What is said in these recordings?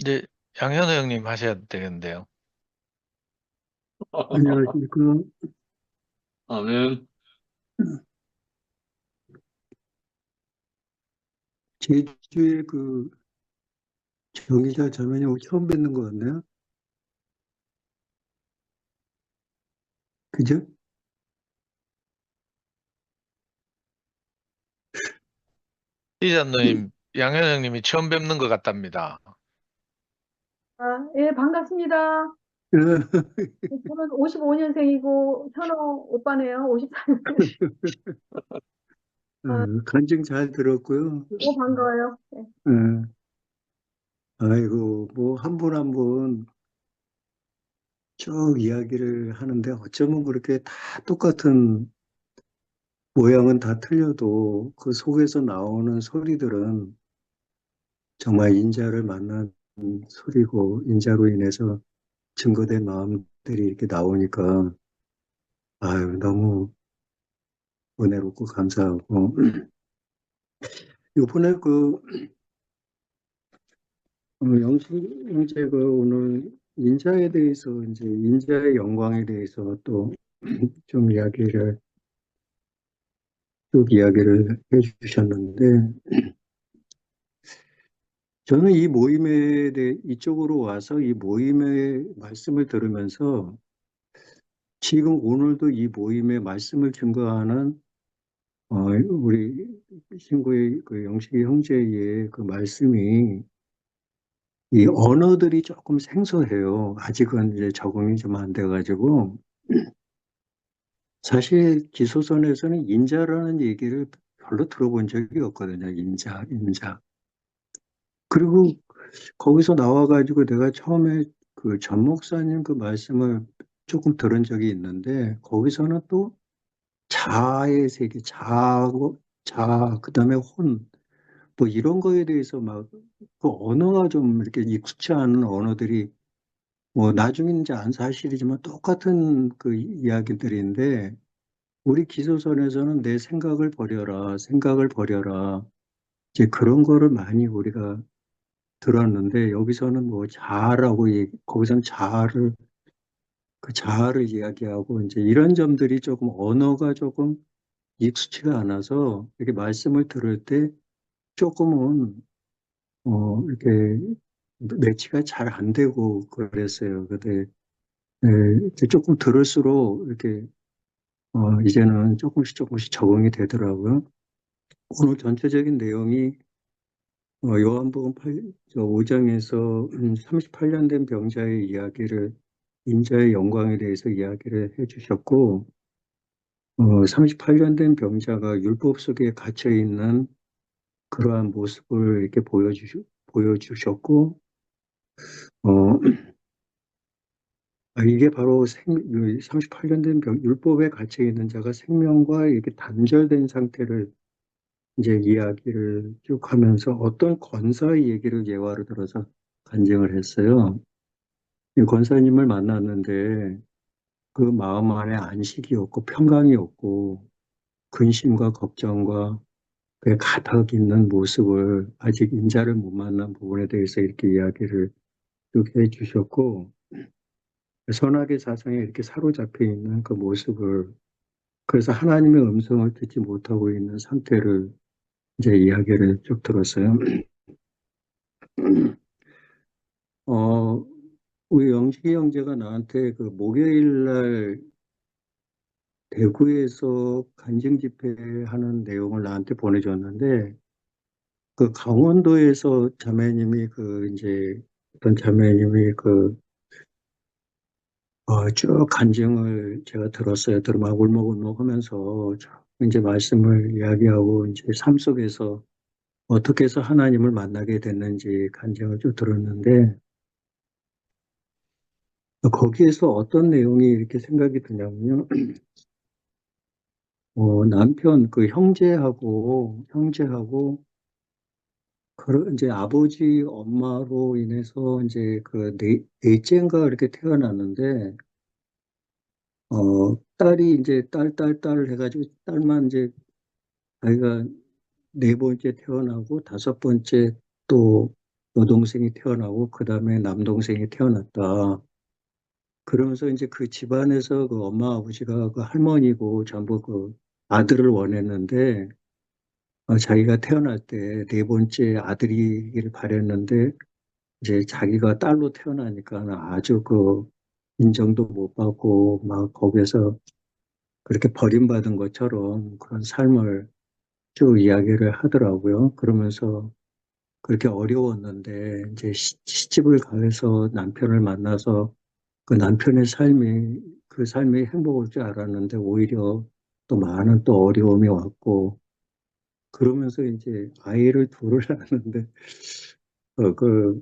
이제 양현우 형님 하셔야 되겠는데요. 안녕하십니까. 아멘. 제주에 정의자 자매님 처음 뵙는 것 같네요. 그죠? 이자노님, 양현우 형님이 처음 뵙는 것 같답니다. 아, 예, 반갑습니다. 저는 55년생이고, 현호 오빠네요. 54년생. 아, 간증 잘 들었고요. 너무 반가워요. 네. 예, 아이고, 뭐, 한 분 한 분 쭉 이야기를 하는데 어쩌면 그렇게 다 똑같은 모양은 다 틀려도 그 속에서 나오는 소리들은 정말 인자를 만난 소리고, 인자로 인해서 증거된 마음들이 이렇게 나오니까, 아유, 너무 은혜롭고 감사하고, 이번에 영식 형제가 오늘 인자에 대해서, 이제 인자의 영광에 대해서 또 좀 쭉 이야기를 해주셨는데, 저는 이 모임에 대해, 이쪽으로 와서 이 모임의 말씀을 들으면서 지금 오늘도 이 모임의 말씀을 증거하는 우리 친구의 그 영식이 형제의 그 말씀이 이 언어들이 조금 생소해요. 아직은 이제 적응이 좀 안 돼가지고. 사실 기소선에서는 인자라는 얘기를 별로 들어본 적이 없거든요. 인자, 인자. 그리고 거기서 나와가지고 내가 처음에 그 전 목사님 그 말씀을 조금 들은 적이 있는데 거기서는 또 자아의 세계, 자아고, 자, 그 다음에 혼, 뭐 이런 거에 대해서 막 그 언어가 좀 이렇게 익숙치 않은 언어들이 뭐 나중에는 이제 안 사실이지만 똑같은 그 이야기들인데 우리 기소선에서는 내 생각을 버려라, 생각을 버려라. 이제 그런 거를 많이 우리가 들었는데 여기서는 뭐 자아라고 거기서는 자아를 그 자아를 이야기하고 이제 이런 점들이 조금 언어가 조금 익숙치가 않아서 이렇게 말씀을 들을 때 조금은 이렇게 매치가 잘 안 되고 그랬어요. 근데 이제 조금 들을수록 이렇게 이제는 조금씩 조금씩 적응이 되더라고요. 오늘 전체적인 내용이 요한복음 5장에서 38년 된 병자의 이야기를 인자의 영광에 대해서 이야기를 해주셨고 38년 된 병자가 율법 속에 갇혀 있는 그러한 모습을 이렇게 보여주셨고 어, 이게 바로 38년 된 율법에 갇혀 있는 자가 생명과 이렇게 단절된 상태를 이제 이야기를 쭉 하면서 어떤 권사의 얘기를 예화로 들어서 간증을 했어요. 이 권사님을 만났는데 그 마음 안에 안식이 없고 평강이 없고 근심과 걱정과 그 가득 있는 모습을 아직 인자를 못 만난 부분에 대해서 이렇게 이야기를 쭉 해주셨고 선악의 사상에 이렇게 사로잡혀 있는 그 모습을 그래서 하나님의 음성을 듣지 못하고 있는 상태를 이제 이야기를 쭉 들었어요. 어, 우리 영식이 형제가 나한테 그 목요일 날 대구에서 간증 집회하는 내용을 나한테 보내줬는데 그 강원도에서 자매님이 그 이제 어떤 자매님이 쭉 간증을 제가 들었어요. 들으면 울먹울먹 하면서 이제 말씀을 이야기하고 이제 삶 속에서 어떻게 해서 하나님을 만나게 됐는지 간증을 쭉 들었는데 거기에서 어떤 내용이 이렇게 생각이 드냐면요. 남편 그 형제하고 이제 아버지 엄마로 인해서 이제 그 넷째인가 이렇게 태어났는데 딸이 이제 딸 해가지고 딸만 이제 아이가 네 번째 태어나고 다섯 번째 또 여동생이 태어나고 그 다음에 남동생이 태어났다. 그러면서 이제 그 집안에서 그 엄마 아버지가 그 할머니고 전부 그 아들을 원했는데 자기가 태어날 때 네 번째 아들이길 바랬는데 이제 자기가 딸로 태어나니까 아주 그 인정도 못 받고 막 거기에서 그렇게 버림받은 것처럼 그런 삶을 쭉 이야기를 하더라고요. 그러면서 그렇게 어려웠는데 이제 시집을 가서 남편을 만나서 그 남편의 삶이 그 삶이 행복할 줄 알았는데 오히려 또 많은 또 어려움이 왔고 그러면서 이제 아이를 둘을 낳았는데 그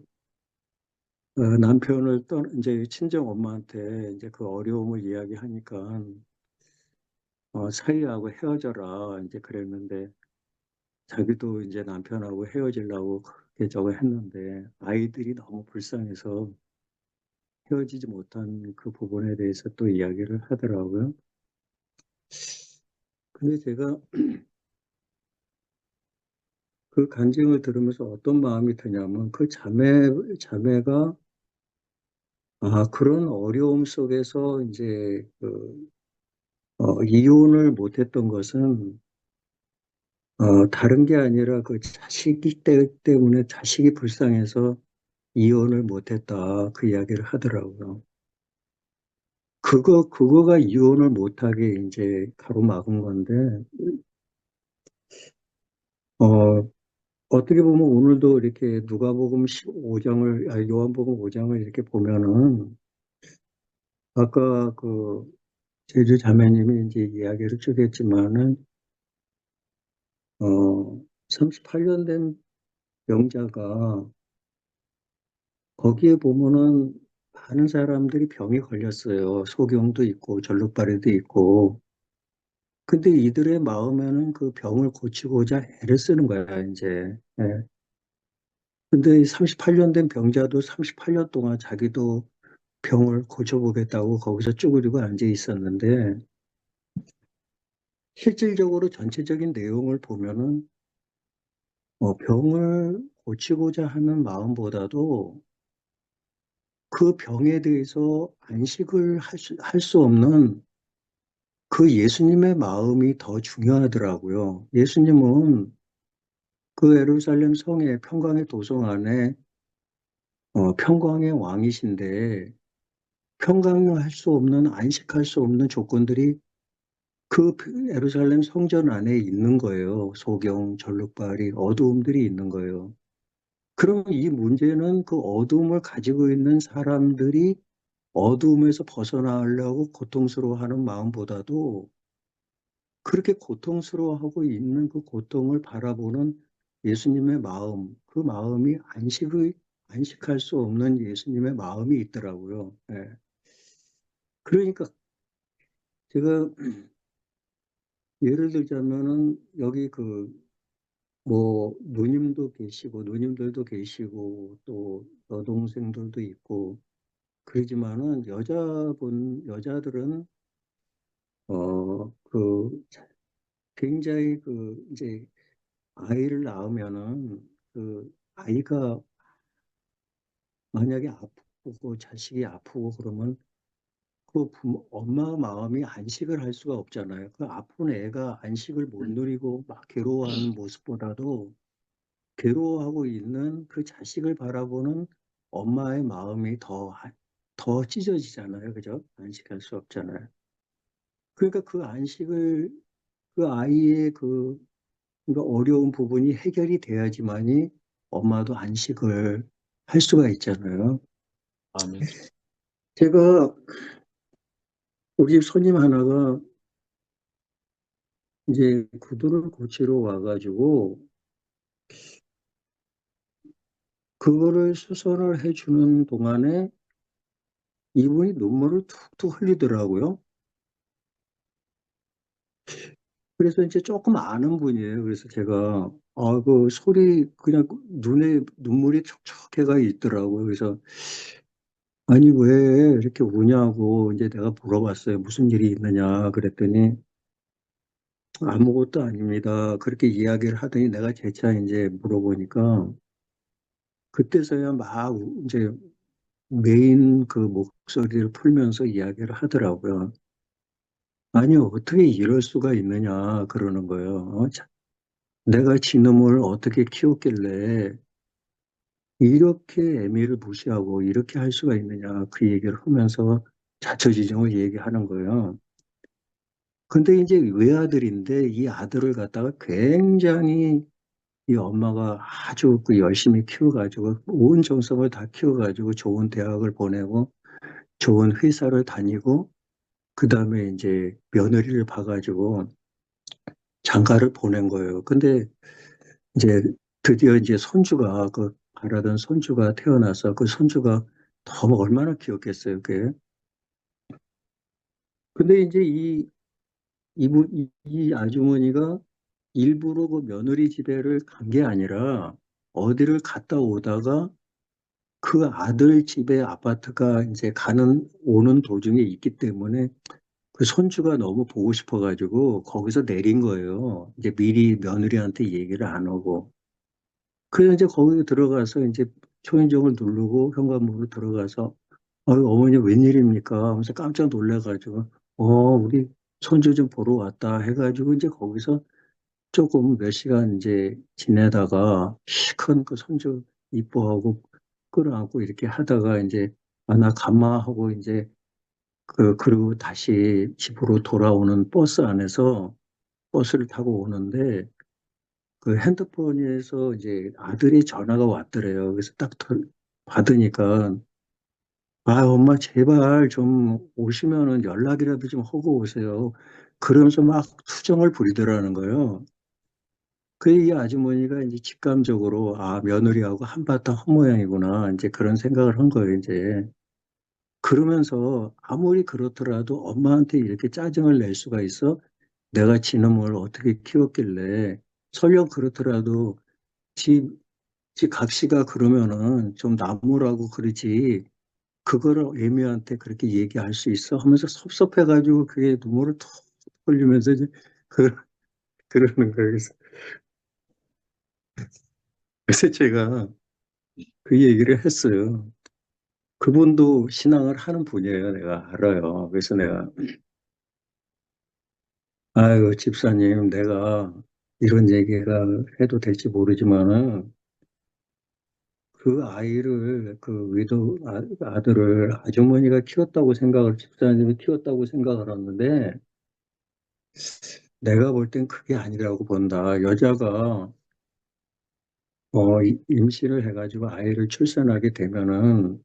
남편을 이제 친정 엄마한테 이제 그 어려움을 이야기하니까 사위하고 헤어져라 이제 그랬는데 자기도 이제 남편하고 헤어지려고 그렇게 저거 했는데 아이들이 너무 불쌍해서 헤어지지 못한 그 부분에 대해서 또 이야기를 하더라고요. 근데 제가 그 간증을 들으면서 어떤 마음이 드냐면 그 자매가 그런 어려움 속에서 이제 이혼을 못했던 것은 다른 게 아니라 그 자식이 때문에 자식이 불쌍해서 이혼을 못했다 그 이야기를 하더라고요. 그거가 이혼을 못하게 이제 가로막은 건데 어, 어떻게 보면 오늘도 이렇게 누가복음 15장을, 요한복음 5장을 이렇게 보면은, 아까 그 제주 자매님이 이제 이야기를 쭉 했지만은, 38년 된 병자가 거기에 보면은 많은 사람들이 병이 걸렸어요. 소경도 있고, 절룩발에도 있고. 근데 이들의 마음에는 그 병을 고치고자 애를 쓰는 거야, 이제. 예. 근데 38년 된 병자도 38년 동안 자기도 병을 고쳐보겠다고 거기서 쭈그리고 앉아 있었는데 실질적으로 전체적인 내용을 보면은 병을 고치고자 하는 마음보다도 그 병에 대해서 안식을 할 수 없는 그 예수님의 마음이 더 중요하더라고요. 예수님은 그 예루살렘 성의 평강의 도성 안에 평강의 왕이신데 평강할 수 없는 안식할 수 없는 조건들이 그 예루살렘 성전 안에 있는 거예요. 소경, 절룩발이, 어두움들이 있는 거예요. 그럼 이 문제는 그 어두움을 가지고 있는 사람들이 어두움에서 벗어나려고 고통스러워하는 마음보다도 그렇게 고통스러워하고 있는 그 고통을 바라보는 예수님의 마음, 그 마음이 안식할 수 없는 예수님의 마음이 있더라고요. 예. 그러니까 제가 예를 들자면은 여기 뭐 누님도 계시고 누님들도 계시고 또 여동생들도 있고 그러지만은 여자들은 굉장히 이제 아이를 낳으면은 그 아이가 만약에 아프고 자식이 아프고 그러면 엄마 마음이 안식을 할 수가 없잖아요. 그 아픈 애가 안식을 못 누리고 막 괴로워하는 모습보다도 괴로워하고 있는 그 자식을 바라보는 엄마의 마음이 더 찢어지잖아요. 그죠? 안식할 수 없잖아요. 그러니까 그 아이의 그러니까 어려운 부분이 해결이 돼야지만이 엄마도 안식을 할 수가 있잖아요. 아멘. 제가 우리 집 손님 하나가 이제 구두를 고치러 와가지고 그거를 수선을 해주는 동안에 이분이 눈물을 툭툭 흘리더라고요. 그래서 이제 조금 아는 분이에요. 그래서 제가, 그 소리, 그냥 눈에 눈물이 촉촉해가 있더라고요. 그래서, 아니, 왜 이렇게 우냐고 이제 내가 물어봤어요. 무슨 일이 있느냐. 그랬더니, 아무것도 아닙니다. 그렇게 이야기를 하더니 내가 재차 이제 물어보니까, 그때서야 막 이제 메인 그 목소리를 풀면서 이야기를 하더라고요. 아니, 어떻게 이럴 수가 있느냐, 그러는 거예요. 내가 지놈을 어떻게 키웠길래 이렇게 애미를 무시하고 이렇게 할 수가 있느냐, 그 얘기를 하면서 자초지종을 얘기하는 거예요. 근데 이제 외아들인데 이 아들을 갖다가 굉장히 이 엄마가 아주 그 열심히 키워가지고 온 정성을 다 키워가지고 좋은 대학을 보내고 좋은 회사를 다니고 그 다음에 이제 며느리를 봐가지고 장가를 보낸 거예요. 근데 이제 드디어 이제 손주가 그 바라던 손주가 태어나서 그 손주가 너무 얼마나 귀엽겠어요, 그게. 근데 이제 이 아주머니가 일부러 그 며느리 집에를 간 게 아니라 어디를 갔다 오다가 그 아들 집에 아파트가 이제 오는 도중에 있기 때문에 그 손주가 너무 보고 싶어가지고 거기서 내린 거예요. 이제 미리 며느리한테 얘기를 안 하고. 그래서 이제 거기 들어가서 이제 초인종을 누르고 현관문으로 들어가서 어머니 웬일입니까? 하면서 깜짝 놀래가지고 우리 손주 좀 보러 왔다 해가지고 이제 거기서 조금 몇 시간 이제 지내다가 큰 그 손주 이뻐하고 끌어안고 이렇게 하다가 이제 나 간마 하고 이제 그리고 다시 집으로 돌아오는 버스 안에서 버스를 타고 오는데 그 핸드폰에서 이제 아들이 전화가 왔더래요. 그래서 딱 받으니까 엄마 제발 좀 오시면은 연락이라도 좀 하고 오세요. 그러면서 막 투정을 부리더라는 거예요. 그 이 아주머니가 이제 직감적으로 며느리하고 한바탕 한 모양이구나 이제 그런 생각을 한 거예요 이제. 그러면서 아무리 그렇더라도 엄마한테 이렇게 짜증을 낼 수가 있어? 내가 지놈을 어떻게 키웠길래 설령 그렇더라도 지, 지 각시가 그러면은 좀 나무라고 그러지 그거를 애미한테 그렇게 얘기할 수 있어? 하면서 섭섭해가지고 그게 눈물을 툭 흘리면서 이제 그, 그러는 거예요. 그래서 제가 그 얘기를 했어요. 그분도 신앙을 하는 분이에요. 내가 알아요. 그래서 내가 아유 집사님 내가 이런 얘기가 해도 될지 모르지만은 그 아이를 그 아들을 아주머니가 키웠다고 집사님이 키웠다고 생각을 하는데 내가 볼 땐 그게 아니라고 본다. 여자가 임신을 해가지고 아이를 출산하게 되면은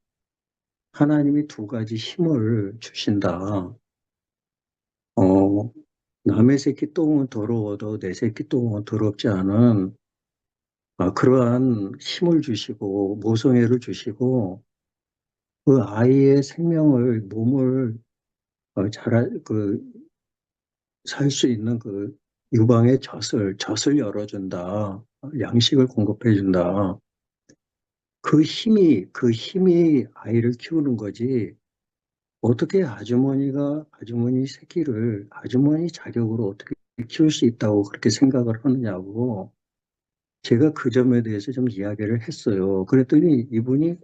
하나님이 두 가지 힘을 주신다. 어, 남의 새끼 똥은 더러워도 내 새끼 똥은 더럽지 않은 그러한 힘을 주시고 모성애를 주시고 그 아이의 생명을 몸을 살 수 있는 그 유방의 젖을 열어준다. 양식을 공급해준다. 그 힘이 아이를 키우는 거지. 어떻게 아주머니 새끼를 아주머니 자격으로 어떻게 키울 수 있다고 그렇게 생각을 하느냐고 제가 그 점에 대해서 좀 이야기를 했어요. 그랬더니 이분이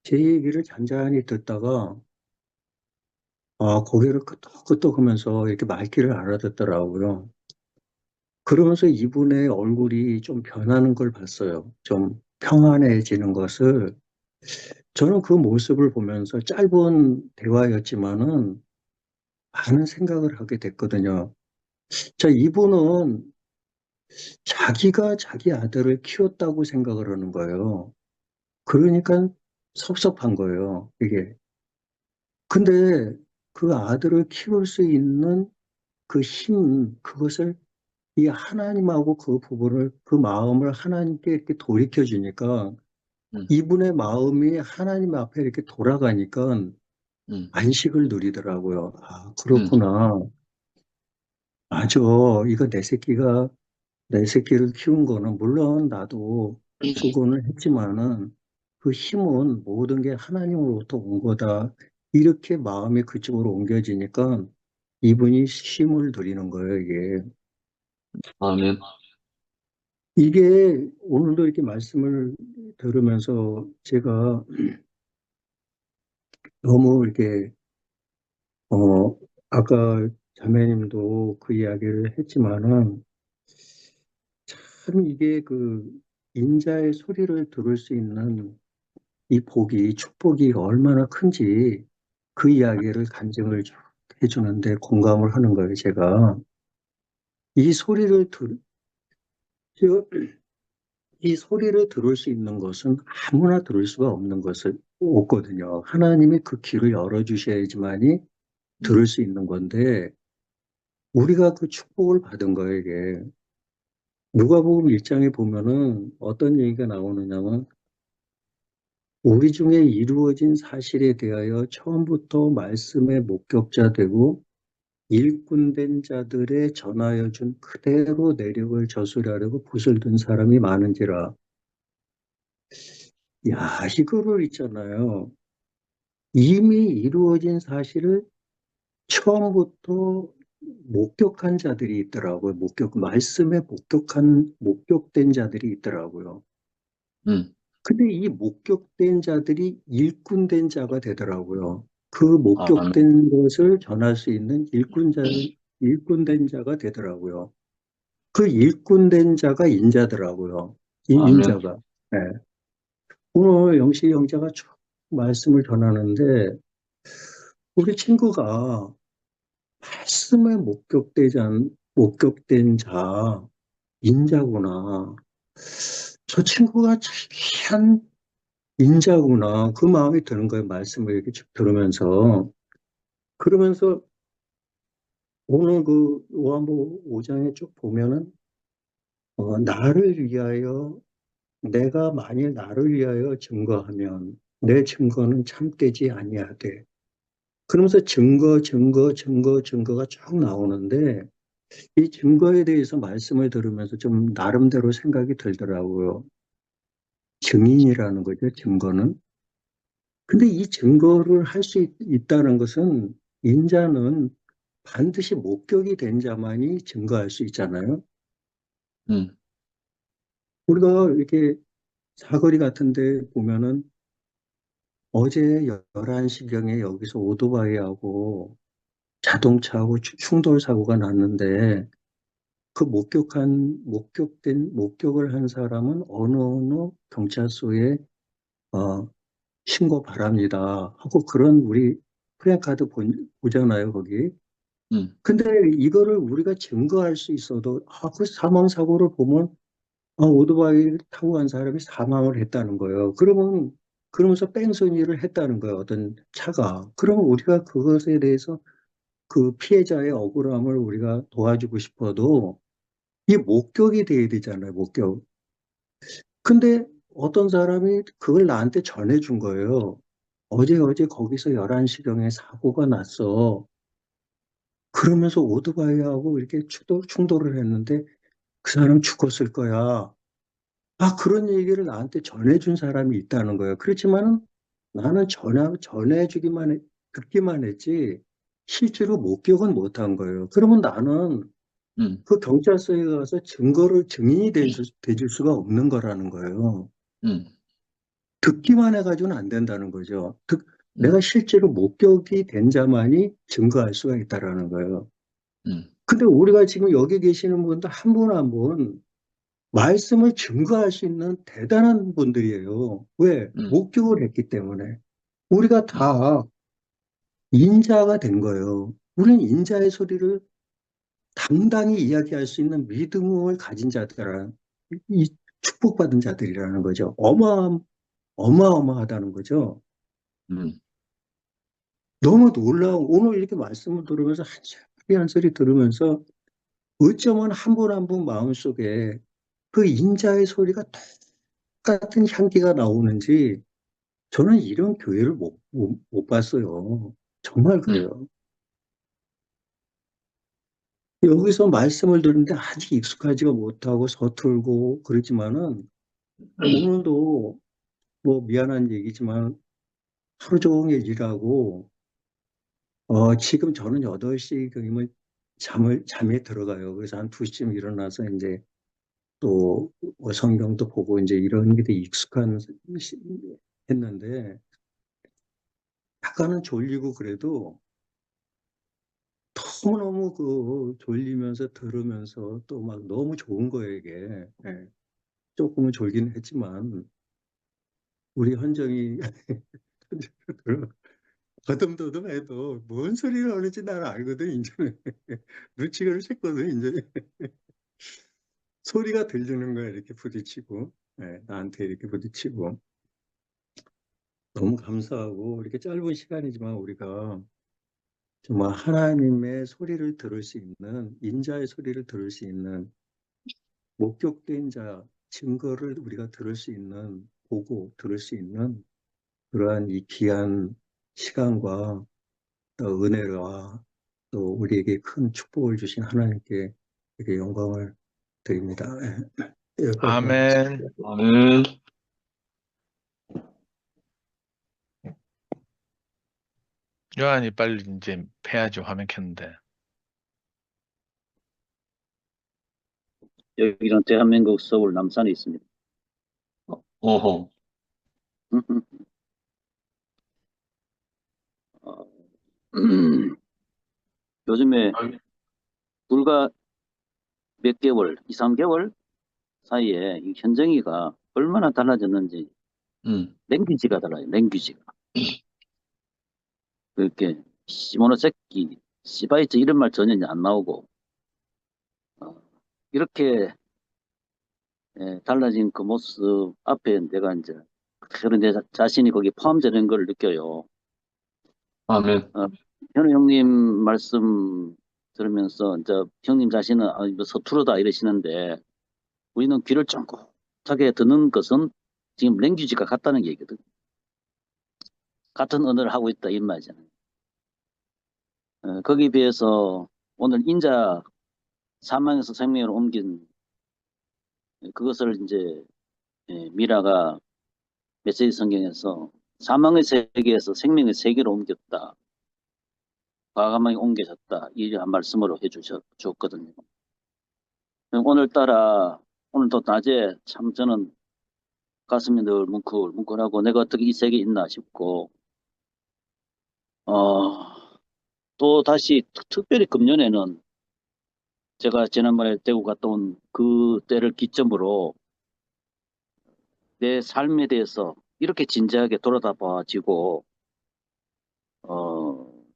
제 얘기를 잔잔히 듣다가 고개를 끄덕끄덕 하면서 이렇게 말귀를 알아듣더라고요. 그러면서 이분의 얼굴이 좀 변하는 걸 봤어요. 좀 평안해지는 것을. 저는 그 모습을 보면서 짧은 대화였지만은 많은 생각을 하게 됐거든요. 자, 이분은 자기가 자기 아들을 키웠다고 생각을 하는 거예요. 그러니까 섭섭한 거예요, 이게. 근데 그 아들을 키울 수 있는 그 그것을 이 하나님하고 그 마음을 하나님께 이렇게 돌이켜 주니까 음, 이분의 마음이 하나님 앞에 이렇게 돌아가니까 음, 안식을 누리더라고요. 음, 그렇구나. 맞아. 이거 내 새끼를 키운 거는 물론 나도 수고는 했지만은 그 힘은 모든 게 하나님으로부터 온 거다. 이렇게 마음이 그쪽으로 옮겨지니까 이분이 쉼을 누리는 거예요, 이게. 아멘. 이게 오늘도 이렇게 말씀을 들으면서 제가 너무 이렇게, 어, 아까 자매님도 그 이야기를 했지만은 참 이게 그 인자의 소리를 들을 수 있는 이 복이, 축복이 얼마나 큰지 그 이야기를 간증을 해주는데 공감을 하는 거예요, 제가. 이 소리를 저- 이 소리를 들을 수 있는 것은 아무나 들을 수가 없거든요. 하나님이 그 길을 열어주셔야지만이 들을 수 있는 건데, 우리가 그 축복을 받은 거예요, 이게. 누가복음 1장에 보면은 어떤 얘기가 나오느냐면, 우리 중에 이루어진 사실에 대하여 처음부터 말씀의 목격자 되고 일꾼된 자들의 전하여 준 그대로 내력을 저수리하려고 붓을 든 사람이 많은지라. 야, 이거를 있잖아요. 이미 이루어진 사실을 처음부터 목격한 자들이 있더라고요. 말씀에 목격된 자들이 있더라고요. 음, 근데 이 목격된 자들이 일꾼된 자가 되더라고요. 그 아멘. 목격된 것을 전할 수 있는 일꾼된 자가 되더라고요. 그 일꾼된 자가 인자더라고요. 아멘. 인자가. 네. 오늘 영식 형제가 쭉 말씀을 전하는데, 우리 친구가 말씀에 목격된 자, 인자구나. 저 친구가 참 인자구나. 그 마음이 드는 거예요. 말씀을 이렇게 쭉 들으면서. 그러면서 오늘 그 요한복음 5장에 쭉 보면은, 나를 위하여, 내가 만일 나를 위하여 증거하면 내 증거는 참되지 아니하되. 그러면서 증거가 쭉 나오는데, 이 증거에 대해서 말씀을 들으면서 좀 나름대로 생각이 들더라고요. 증인이라는 거죠, 증거는. 근데 이 증거를 할 수 있다는 것은 인자는 반드시 목격이 된 자만이 증거할 수 있잖아요. 음, 우리가 이렇게 사거리 같은 데 보면은 어제 11시경에 여기서 오토바이하고 자동차하고 충돌 사고가 났는데 그 목격을 한 사람은 어느 경찰서에 어, 신고 바랍니다 하고 그런 우리 프랜카드 보잖아요, 거기. 음, 근데 이거를 우리가 증거할 수 있어도, 그 사망사고를 보면, 오토바이 타고 간 사람이 사망을 했다는 거예요. 그러면서 뺑소니를 했다는 거예요, 어떤 차가. 그러면 우리가 그것에 대해서 그 피해자의 억울함을 우리가 도와주고 싶어도, 이 목격이 돼야 되잖아요, 목격. 근데 어떤 사람이 그걸 나한테 전해준 거예요. 어제 거기서 11시경에 사고가 났어. 그러면서 오토바이하고 이렇게 충돌을 했는데 그 사람 죽었을 거야. 그런 얘기를 나한테 전해준 사람이 있다는 거예요. 그렇지만은 나는 듣기만 했지, 실제로 목격은 못한 거예요. 그러면 나는 음, 그 경찰서에 가서 증인이 되줄 수가 없는 거라는 거예요. 음, 듣기만 해가지고는 안 된다는 거죠. 내가 음, 실제로 목격이 된 자만이 증거할 수가 있다라는 거예요. 음, 근데 우리가 지금 여기 계시는 분들 한 분 한 분 말씀을 증거할 수 있는 대단한 분들이에요. 왜? 음, 목격을 했기 때문에. 우리가 다 인자가 된 거예요. 우리는 인자의 소리를 당당히 이야기할 수 있는 믿음을 가진 이 축복받은 자들이라는 거죠. 어마어마하다는 거죠. 음, 너무 놀라운, 오늘 이렇게 말씀을 들으면서 한 소리 한 소리 들으면서 어쩌면 한 분 한 분 마음속에 그 인자의 소리가 똑같은 향기가 나오는지 저는 이런 교회를 못 봤어요. 정말 음, 그래요. 여기서 말씀을 들었는데 아직 익숙하지가 못하고 서툴고 그러지만은 오늘도 뭐 미안한 얘기지만 하루 종일 일하고 지금 저는 8시경이면 잠에 들어가요. 그래서 한 2시쯤 일어나서 이제 또 성경도 보고 이제 이런 게 되게 했는데 약간은 졸리고 그래도 너무너무 졸리면서 들으면서 또 막 너무 좋은 거예요, 이게. 예. 조금은 졸기는 했지만 우리 헌정이 더듬더듬해도 뭔 소리를 하는지 나는 알거든, 이제는. 눈치를 챘거든, 이제. 소리가 들리는 거야, 이렇게 부딪히고. 예, 나한테 이렇게 부딪히고. 너무 감사하고, 이렇게 짧은 시간이지만 우리가 정말 하나님의 소리를 들을 수 있는, 인자의 소리를 들을 수 있는, 목격된 자, 증거를 우리가 들을 수 있는, 보고 들을 수 있는 그러한 이 귀한 시간과 또 은혜와 또 우리에게 큰 축복을 주신 하나님께 되게 영광을 드립니다. 여기까지만 아멘. 하겠습니다. 아멘. 요한이 빨리 이제 패야죠. 화면 켰는데. 여기는 대한민국 서울 남산에 있습니다. 어허. 어, 요즘에 불과 몇 개월, 2, 3개월 사이에 이 현정이가 얼마나 달라졌는지 랭귀지가 달라요. 랭귀지가. 그렇게 시모노세키, 시바이츠 이런 말 전혀 이제 안 나오고 이렇게 달라진 그 모습 앞에 내가 이제 그대로 내 자신이 거기 포함되는 걸 느껴요. 아멘. 현우 형님 말씀 들으면서 이제 형님 자신은 뭐 서투르다 이러시는데 우리는 귀를 쫑긋하게 듣는 것은 지금 랭귀지가 같다는 얘기거든. 같은 언어를 하고 있다 이 말이잖아요. 거기에 비해서 오늘 인자 사망에서 생명으로 옮긴 그것을 이제 미라가 메시지 성경에서 사망의 세계에서 생명의 세계로 옮겼다. 과감하게 옮겨졌다. 이러한 말씀으로 해주셨거든요. 오늘따라 오늘도 낮에 참 저는 가슴이 늘 뭉클뭉클하고 내가 어떻게 이 세계에 있나 싶고 또 다시 특별히 금년에는 제가 지난번에 대구 갔다 온 그 때를 기점으로 내 삶에 대해서 이렇게 진지하게 돌아다봐지고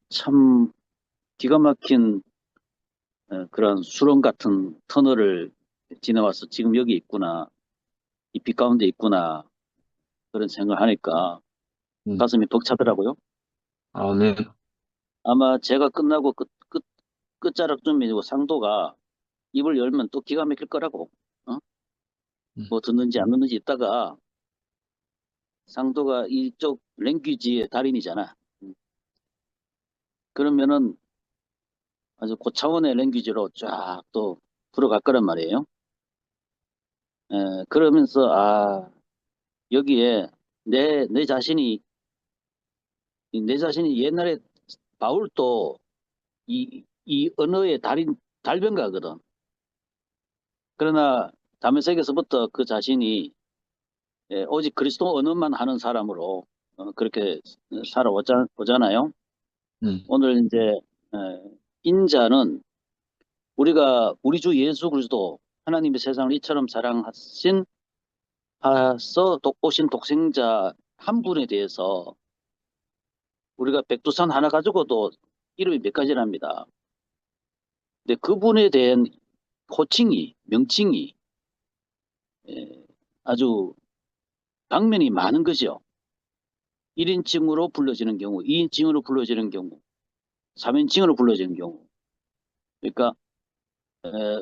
참 기가 막힌 그런 수렁 같은 터널을 지나와서 지금 여기 있구나. 이 빛 가운데 있구나. 그런 생각을 하니까 가슴이 벅차더라고요. 아멘. 아마 제가 끝나고 끝자락쯤이고 상도가 입을 열면 또 기가 막힐 거라고. 뭐 듣는지 안 듣는지 있다가 상도가 이쪽 랭귀지의 달인이잖아. 그러면은 아주 고차원의 랭귀지로 쫙 또 풀어갈 거란 말이에요. 그러면서 여기에 내 자신이 옛날에 바울도 이 언어의 달변가거든. 그러나 다메섹에서부터 그 자신이 오직 그리스도 언어만 하는 사람으로 그렇게 살아오잖아요. 오늘 이제 인자는 우리 주 예수 그리스도 하나님의 세상을 이처럼 사랑하신 오신 독생자 한 분에 대해서 우리가 백두산 하나 가지고도 이름이 몇 가지랍니다. 근데 그분에 대한 명칭이 아주 방면이 많은 거죠. 1인칭으로 불러지는 경우, 2인칭으로 불러지는 경우, 3인칭으로 불러지는 경우. 그러니까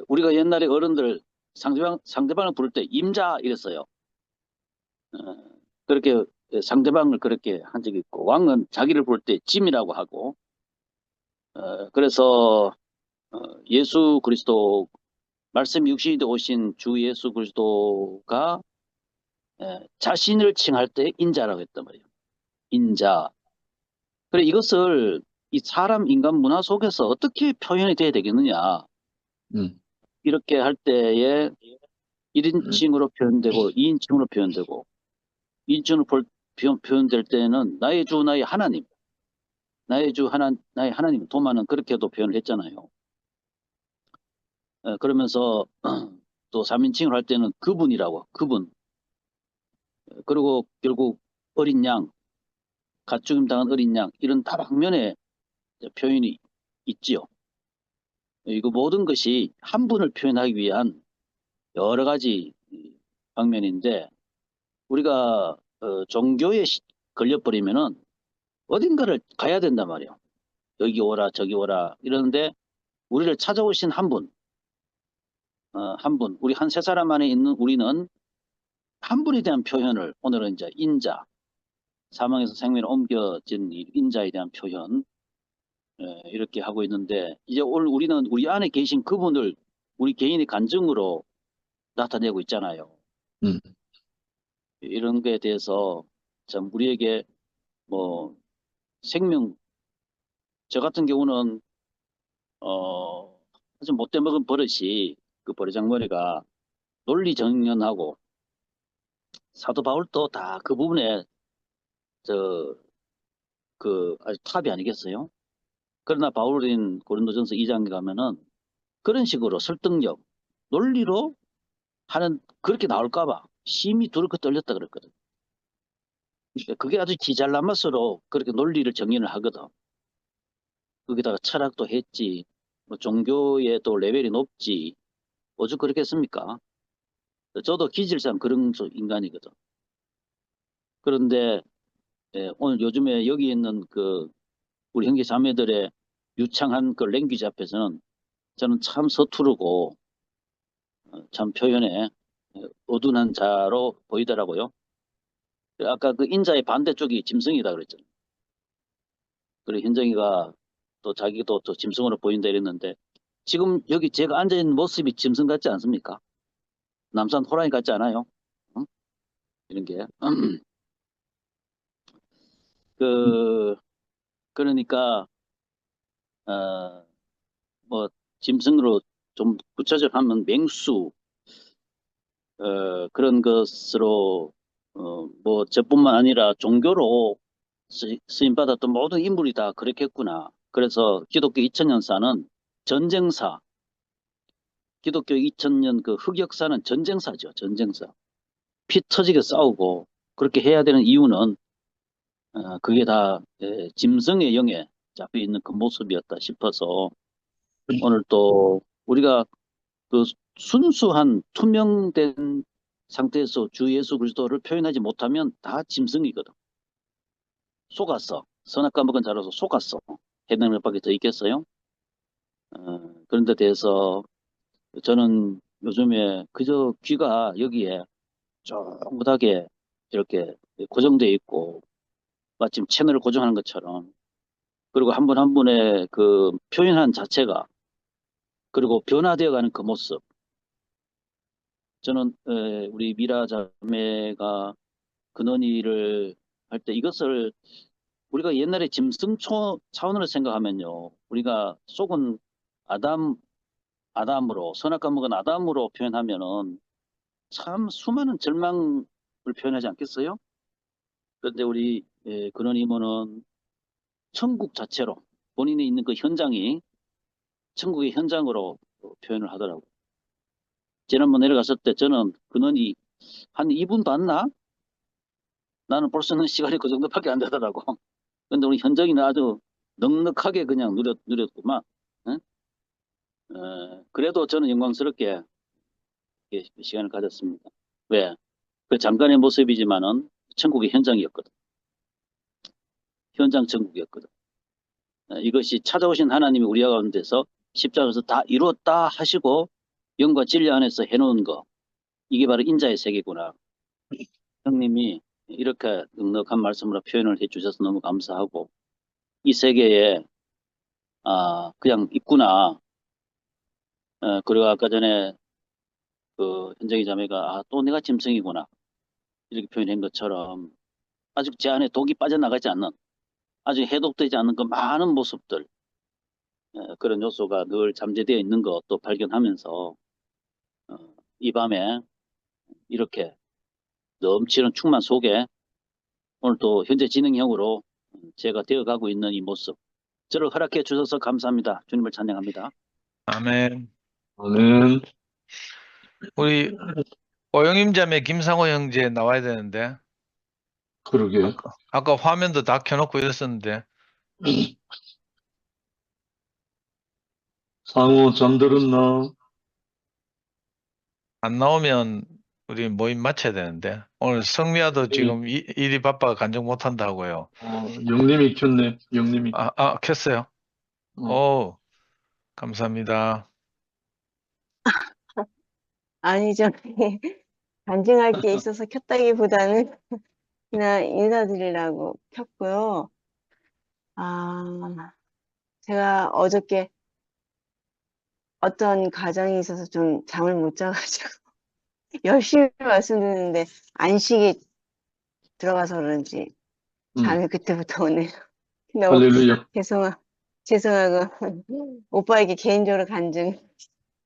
우리가 옛날에 어른들 상대방을 부를 때 임자 이랬어요. 그렇게 상대방을 그렇게 한 적이 있고 왕은 자기를 부를 때 짐이라고 하고 그래서 예수 그리스도 말씀 육신이 되어 오신 주 예수 그리스도가 자신을 칭할 때 인자라고 했단 말이에요. 인자. 그래 이것을 이 사람 인간 문화 속에서 어떻게 표현이 돼야 되겠느냐. 이렇게 할 때에 1인칭으로 표현되고 2인칭으로 표현되고 2인칭으로 표현될 때는 나의 주 나의 하나님, 나의 주 나의 하나님, 도마는 그렇게도 표현을 했잖아요. 그러면서 또 3인칭을 할 때는 그분이라고, 그분. 그리고 결국 어린 양, 가축임 당한 어린 양, 이런 다방면의 표현이 있지요. 이거 모든 것이 한 분을 표현하기 위한 여러 가지 방면인데, 우리가 종교에 걸려버리면은 어딘가를 가야 된단 말이에요. 여기 오라 저기 오라 이러는데, 우리를 찾아오신 한 분, 한 분, 우리 한 세 사람 안에 있는 우리는 한 분에 대한 표현을 오늘은 이제 인자, 사망에서 생명에 옮겨진 이 인자에 대한 표현, 이렇게 하고 있는데, 이제 오늘 우리는 우리 안에 계신 그분을 우리 개인의 간증으로 나타내고 있잖아요. 음. 이런 거에 대해서 참 우리에게 뭐 생명, 저 같은 경우는 아주 못돼 먹은 버릇이, 그 버르장머리가 논리정연하고, 사도 바울도 다 그 부분에 아주 탑이 아니겠어요? 그러나 바울인 고린도전서 2장에 가면은 그런 식으로 설득력, 논리로 하는, 그렇게 나올까봐 심히 두렵고 떨렸다 그랬거든. 그러니까 그게 아주 기잘난 맛으로 그렇게 논리를 정연을 하거든. 거기다가 철학도 했지, 뭐 종교의 또 레벨이 높지, 오죽 그렇겠습니까? 저도 기질상 그런 인간이거든. 그런데 오늘 요즘에 여기 있는 우리 형제 자매들의 유창한 그 랭귀지 앞에서는 저는 참 서투르고 참 표현에 어둔한 자로 보이더라고요. 아까 그 인자의 반대쪽이 짐승이다 그랬잖아요. 그리고 현정이가 또 자기도 또 짐승으로 보인다 이랬는데, 지금 여기 제가 앉아있는 모습이 짐승 같지 않습니까? 남산 호랑이 같지 않아요? 응? 이런 게. 그러니까 뭐 짐승으로 좀 구체적으로 하면 맹수, 그런 것으로 뭐 저뿐만 아니라 종교로 쓰임받았던 모든 인물이 다 그렇겠구나. 그래서 기독교 2000년사는 전쟁사, 기독교 2000년 그 흑역사는 전쟁사죠. 전쟁사. 피 터지게 싸우고 그렇게 해야 되는 이유는 그게 다 짐승의 영에 잡혀 있는 그 모습이었다 싶어서, 오늘 또 우리가 그 순수한 투명된 상태에서 주 예수 그리스도를 표현하지 못하면 다 짐승이거든. 속았어. 선악과 먹은 자로서 속았어. 해당하는 것밖에 더 있겠어요? 그런 데 대해서 저는 요즘에 그저 귀가 여기에 쫑긋하게 이렇게 고정되어 있고, 마침 채널을 고정하는 것처럼, 그리고 한 분 한 분의 그 표현한 자체가, 그리고 변화되어가는 그 모습, 저는 우리 미라 자매가 근원이를 할 때 이것을 우리가 옛날에 짐승 차원으로 생각하면요, 우리가 속은 아담으로, 선악과 먹은 아담으로 표현하면은 참 수많은 절망을 표현하지 않겠어요? 그런데 우리 근원이 이모는 천국 자체로, 본인이 있는 그 현장이 천국의 현장으로 표현을 하더라고요. 지난번 내려갔을 때 저는 근원이 한 2분 봤나? 나는 볼 수 있는 시간이 그 정도밖에 안 되더라고. 근데 우리 현정이는 아주 넉넉하게 그냥 누렸구만. 응? 그래도 저는 영광스럽게 시간을 가졌습니다. 왜? 그 잠깐의 모습이지만은 천국의 현장이었거든. 현장 천국이었거든. 이것이 찾아오신 하나님이 우리 가운데서 십자가에서 다 이루었다 하시고 영과 진리 안에서 해놓은 거, 이게 바로 인자의 세계구나. 형님이 이렇게 넉넉한 말씀으로 표현을 해주셔서 너무 감사하고, 이 세계에 그냥 있구나. 그리고 아까 전에 그 현정이 자매가 또 내가 짐승이구나 이렇게 표현한 것처럼, 아직 제 안에 독이 빠져나가지 않는, 아직 해독되지 않는 그 많은 모습들, 그런 요소가 늘 잠재되어 있는 것도 발견하면서 이 밤에 이렇게 넘치는 충만 속에 오늘 또 현재 진행형으로 제가 되어가고 있는 이 모습, 저를 허락해 주셔서 감사합니다. 주님을 찬양합니다. 아멘. 아멘. 우리 오영임 자매 김상호 형제 나와야 되는데 그러게. 아까 화면도 다 켜놓고 이랬었는데 상호 잠들었나? 안 나오면 우리 모임 마쳐야 되는데 오늘 성미아도 지금 일이 바빠 간증 못한다 하고요. 영님이 켰네. 영님이. 켰어요. 오, 감사합니다. 아니죠. 간증할 게 있어서 켰다기보다는 그냥 인사드리려고 켰고요. 제가 어저께 어떤 가정이 있어서 좀 잠을 못 자가지고 열심히 말씀드렸는데 안식이 들어가서 그런지 잠이 그때부터 오네요. 너무 할렐루야. 죄송하고 오빠에게 개인적으로 간증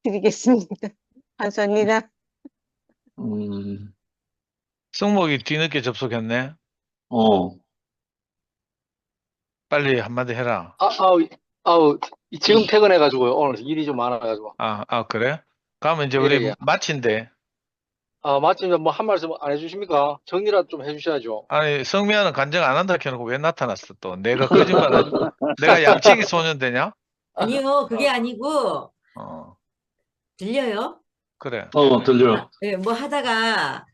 드리겠습니다. 감사합니다. 승목이 뒤늦게 접속했네. 빨리 한마디 해라. 지금 퇴근해가지고요. 오늘 일이 좀 많아가지고. 그래? 그러면 이제 예, 우리 예. 마친대. 마침 뭐 한 말씀 안 해주십니까? 정리라도 좀 해주셔야죠. 아니, 성미아는 간증 안 한다 켜놓고 왜 나타났어 또? 내가 거짓말하지? 내가 양치기 소년 되냐? 아니요, 그게 아니고, 들려요? 그래. 들려. 네, 뭐 하다가,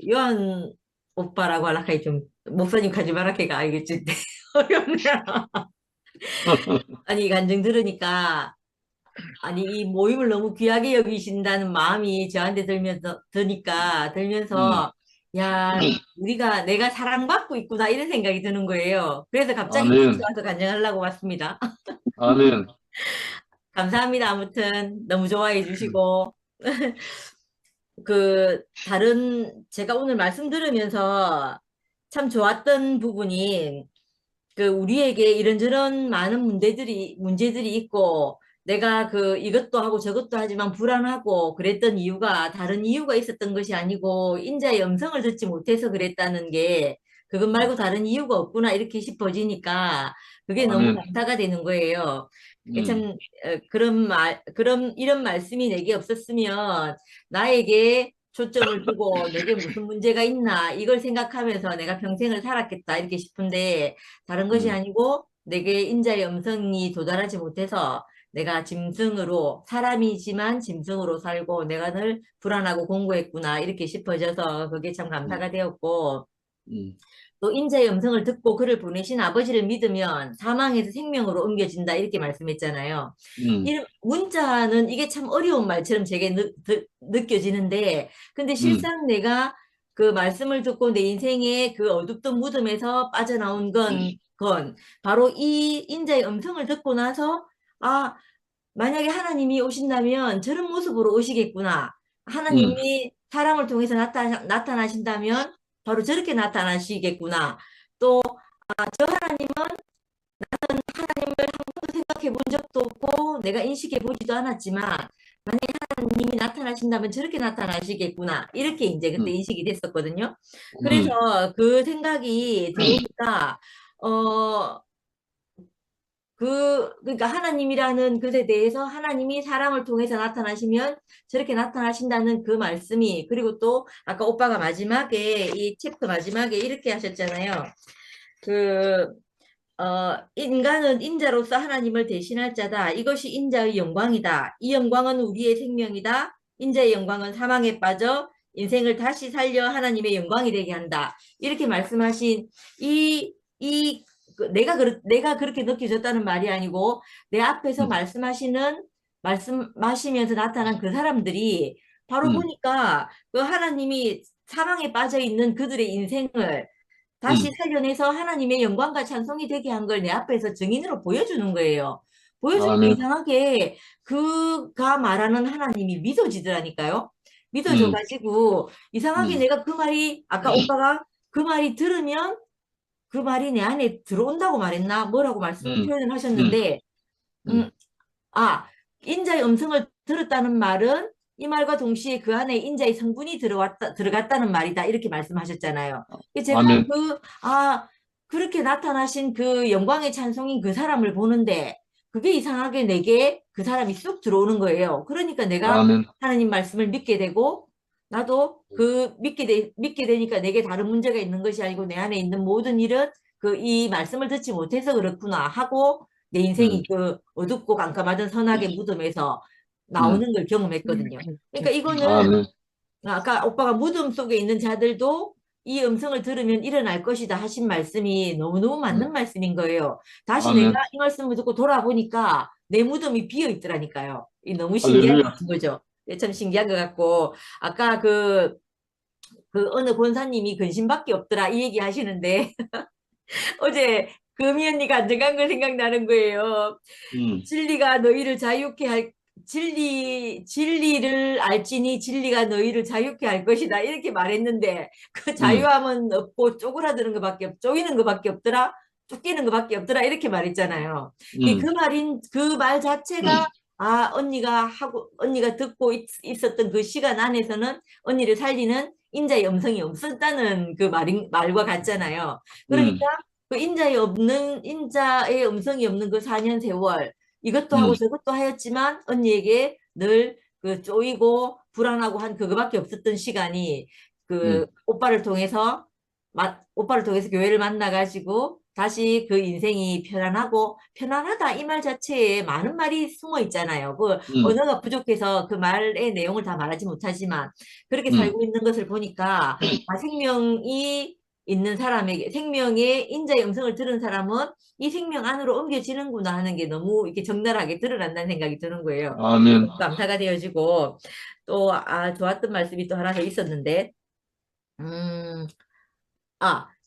요한 오빠라고 하라카이 좀, 목사님 가지 마라카이가 알겠지? 어렵네. 아니, 간증 들으니까, 아니, 이 모임을 너무 귀하게 여기신다는 마음이 저한테 들면서, 야, 내가 사랑받고 있구나, 이런 생각이 드는 거예요. 그래서 갑자기 아멘. 와서 간증하려고 왔습니다. 아멘. 감사합니다. 아무튼, 너무 좋아해 주시고. 제가 오늘 말씀 들으면서 참 좋았던 부분이, 우리에게 이런저런 많은 문제들이 있고, 내가 이것도 하고 저것도 하지만 불안하고 그랬던 이유가 다른 이유가 있었던 것이 아니고, 인자의 음성을 듣지 못해서 그랬다는 게, 그것 말고 다른 이유가 없구나, 이렇게 싶어지니까, 그게 너무 아멘. 감사가 되는 거예요. 참, 이런 말씀이 내게 없었으면, 나에게 초점을 두고 내게 무슨 문제가 있나 이걸 생각하면서 내가 평생을 살았겠다 이렇게 싶은데 다른 것이 아니고 내게 인자의 음성이 도달하지 못해서 내가 사람이지만 짐승으로 살고 내가 늘 불안하고 공고했구나 이렇게 싶어져서 그게 참 감사가 되었고 또 인자의 음성을 듣고 그를 보내신 아버지를 믿으면 사망에서 생명으로 옮겨진다 이렇게 말씀했잖아요. 이런 문자는 이게 참 어려운 말처럼 제게 느껴지는데 근데 실상 내가 그 말씀을 듣고 내 인생의 그 어둡던 무덤에서 빠져나온 건 바로 이 인자의 음성을 듣고 나서 만약에 하나님이 오신다면 저런 모습으로 오시겠구나. 하나님이 사람을 통해서 나타나신다면 바로 저렇게 나타나시겠구나. 또 저 하나님은 나는 하나님을 한 번도 생각해 본 적도 없고 내가 인식해 보지도 않았지만 만약에 하나님이 나타나신다면 저렇게 나타나시겠구나. 이렇게 이제 그때 인식이 됐었거든요. 그래서 그 생각이 들으니까 그러니까 하나님이라는 것에 대해서 하나님이 사람을 통해서 나타나시면 저렇게 나타나신다는 그 말씀이 그리고 또 아까 오빠가 마지막에 이 챕터 마지막에 이렇게 하셨잖아요. 인간은 인자로서 하나님을 대신할 자다. 이것이 인자의 영광이다. 이 영광은 우리의 생명이다. 인자의 영광은 사망에 빠져 인생을 다시 살려 하나님의 영광이 되게 한다. 이렇게 말씀하신 내가 그렇게 느껴졌다는 말이 아니고 내 앞에서 말씀하시면서 나타난 그 사람들이 바로 보니까 그 하나님이 사망에 빠져 있는 그들의 인생을 다시 살려내서 하나님의 영광과 찬송이 되게 한 걸 내 앞에서 증인으로 보여주는 거예요. 보여주니까 이상하게 그가 말하는 하나님이 믿어지더라니까요. 믿어져가지고 이상하게 내가 그 말이 아까 오빠가 그 말이 들으면 그 말이 내 안에 들어온다고 말했나? 뭐라고 표현을 하셨는데 인자의 음성을 들었다는 말은 이 말과 동시에 그 안에 인자의 성분이 들어갔다는 말이다. 이렇게 말씀하셨잖아요. 제가 아멘. 그렇게 나타나신 그 영광의 찬송인 그 사람을 보는데 그게 이상하게 내게 그 사람이 쑥 들어오는 거예요. 그러니까 내가 아멘. 하나님 말씀을 믿게 되고 나도 믿게 되니까 내게 다른 문제가 있는 것이 아니고 내 안에 있는 모든 일은 이 말씀을 듣지 못해서 그렇구나 하고 내 인생이 그 어둡고 깜깜하던 선악의 무덤에서 나오는 걸 경험했거든요. 그러니까 이거는 아멘. 아까 오빠가 무덤 속에 있는 자들도 이 음성을 들으면 일어날 것이다 하신 말씀이 너무너무 맞는 말씀인 거예요. 다시 아멘. 내가 이 말씀을 듣고 돌아보니까 내 무덤이 비어 있더라니까요. 이 너무 신기한 할렐루야. 거죠. 참 신기한 것 같고 아까 그 어느 권사님이 근심밖에 없더라 이 얘기 하시는데 어제 금이 언니가 안정한 거 생각나는 거예요. 진리가 너희를 자유케 할 진리를 알지니 진리가 너희를 자유케 할 것이다. 이렇게 말했는데 그 자유함은 없고 쪼그라드는 것밖에 쪼이는 것밖에 없더라. 쫓기는 것밖에 없더라. 이렇게 말했잖아요. 그 말 자체가 언니가 듣고 있었던 그 시간 안에서는 언니를 살리는 인자의 음성이 없었다는 그 말과 같잖아요. 그러니까 그 인자의 음성이 없는 그 4년 세월 이것도 하고 저것도 하였지만 언니에게 늘 그 쪼이고 불안하고 한 그거밖에 없었던 시간이 오빠를 통해서 교회를 만나가지고 다시 그 인생이 편안하다 이 말 자체에 많은 말이 숨어 있잖아요. 그 언어가 부족해서 그 말의 내용을 다 말하지 못하지만 그렇게 살고 있는 것을 보니까 생명이 있는 사람에게 생명의 인자의 음성을 들은 사람은 이 생명 안으로 옮겨지는구나 하는 게 너무 이렇게 적나라하게 드러난다는 생각이 드는 거예요. 아멘. 감사가 되어지고 또 좋았던 말씀이 또 하나 더 있었는데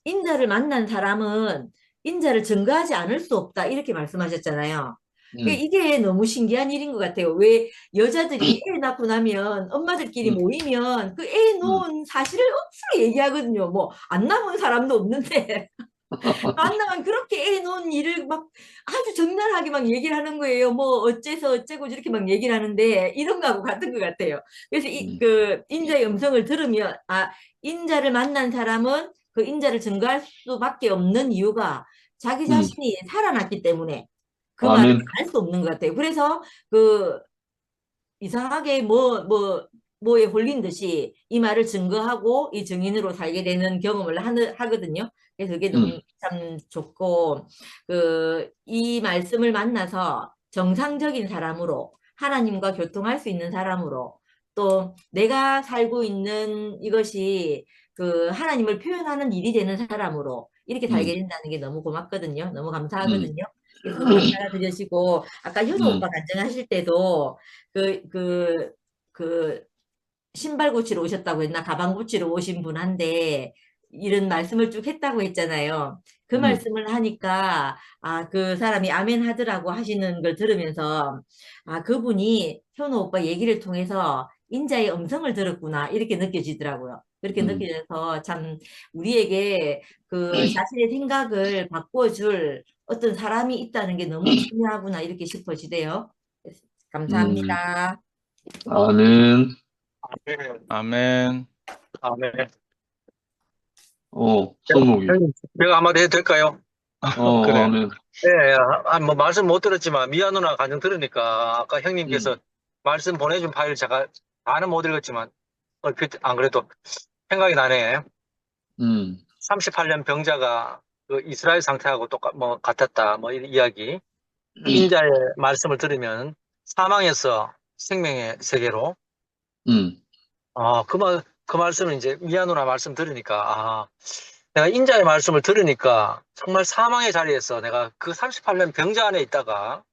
인자를 만난 사람은 인자를 증거하지 않을 수 없다 이렇게 말씀하셨잖아요. 이게 너무 신기한 일인 것 같아요. 왜 여자들이 애 낳고 나면 엄마들끼리 모이면 그 애 놓은 사실을 억수로 얘기하거든요. 뭐 안 낳은 사람도 없는데 안 낳으면 그렇게 애 놓은 일을 막 아주 적나라하게 막 얘기를 하는 거예요. 뭐 어째서 어째고 저렇게 막 얘기를 하는데 이런 거하고 같은 것 같아요. 그래서 그 인자의 음성을 들으면 인자를 만난 사람은 그 인자를 증거할 수밖에 없는 이유가 자기 자신이 살아났기 때문에 그 말을 알 수 없는 것 같아요. 그래서 그 이상하게 뭐에 홀린 듯이 이 말을 증거하고 이 증인으로 살게 되는 경험을 하거든요. 그래서 그게 너무 참 좋고 이 말씀을 만나서 정상적인 사람으로 하나님과 교통할 수 있는 사람으로 또 내가 살고 있는 이것이 그 하나님을 표현하는 일이 되는 사람으로 이렇게 살게 된다는 게 너무 고맙거든요. 너무 감사하거든요. 그래서 감사가 드리시고 아까 현우 오빠 간증하실 때도 그 신발 고치러 오셨다고 했나 가방 고치러 오신 분한테 이런 말씀을 쭉 했다고 했잖아요. 그 말씀을 하니까 그 사람이 아멘 하더라고 하시는 걸 들으면서 그분이 현우 오빠 얘기를 통해서 인자의 음성을 들었구나 이렇게 느껴지더라고요. 그렇게 느껴져서 참 우리에게 그 자신의 생각을 바꿔줄 어떤 사람이 있다는 게 너무 중요하구나 이렇게 싶어지대요. 감사합니다. 아멘. 아멘. 아멘. 성목이. 형님, 제가 한마디 해도 될까요? 그래. 아멘. 예, 뭐 말씀 못 들었지만 미아 누나 간증 들으니까 아까 형님께서 말씀 보내준 파일 제가 다는 못 읽었지만 안 그래도 생각이 나네. 38년 병자가 그 이스라엘 상태하고 같았다. 뭐 이런 이야기. 인자의 말씀을 들으면 사망에서 생명의 세계로. 그 말씀을 이제 미아 누나 말씀 들으니까 내가 인자의 말씀을 들으니까 정말 사망의 자리에서 내가 그 38년 병자 안에 있다가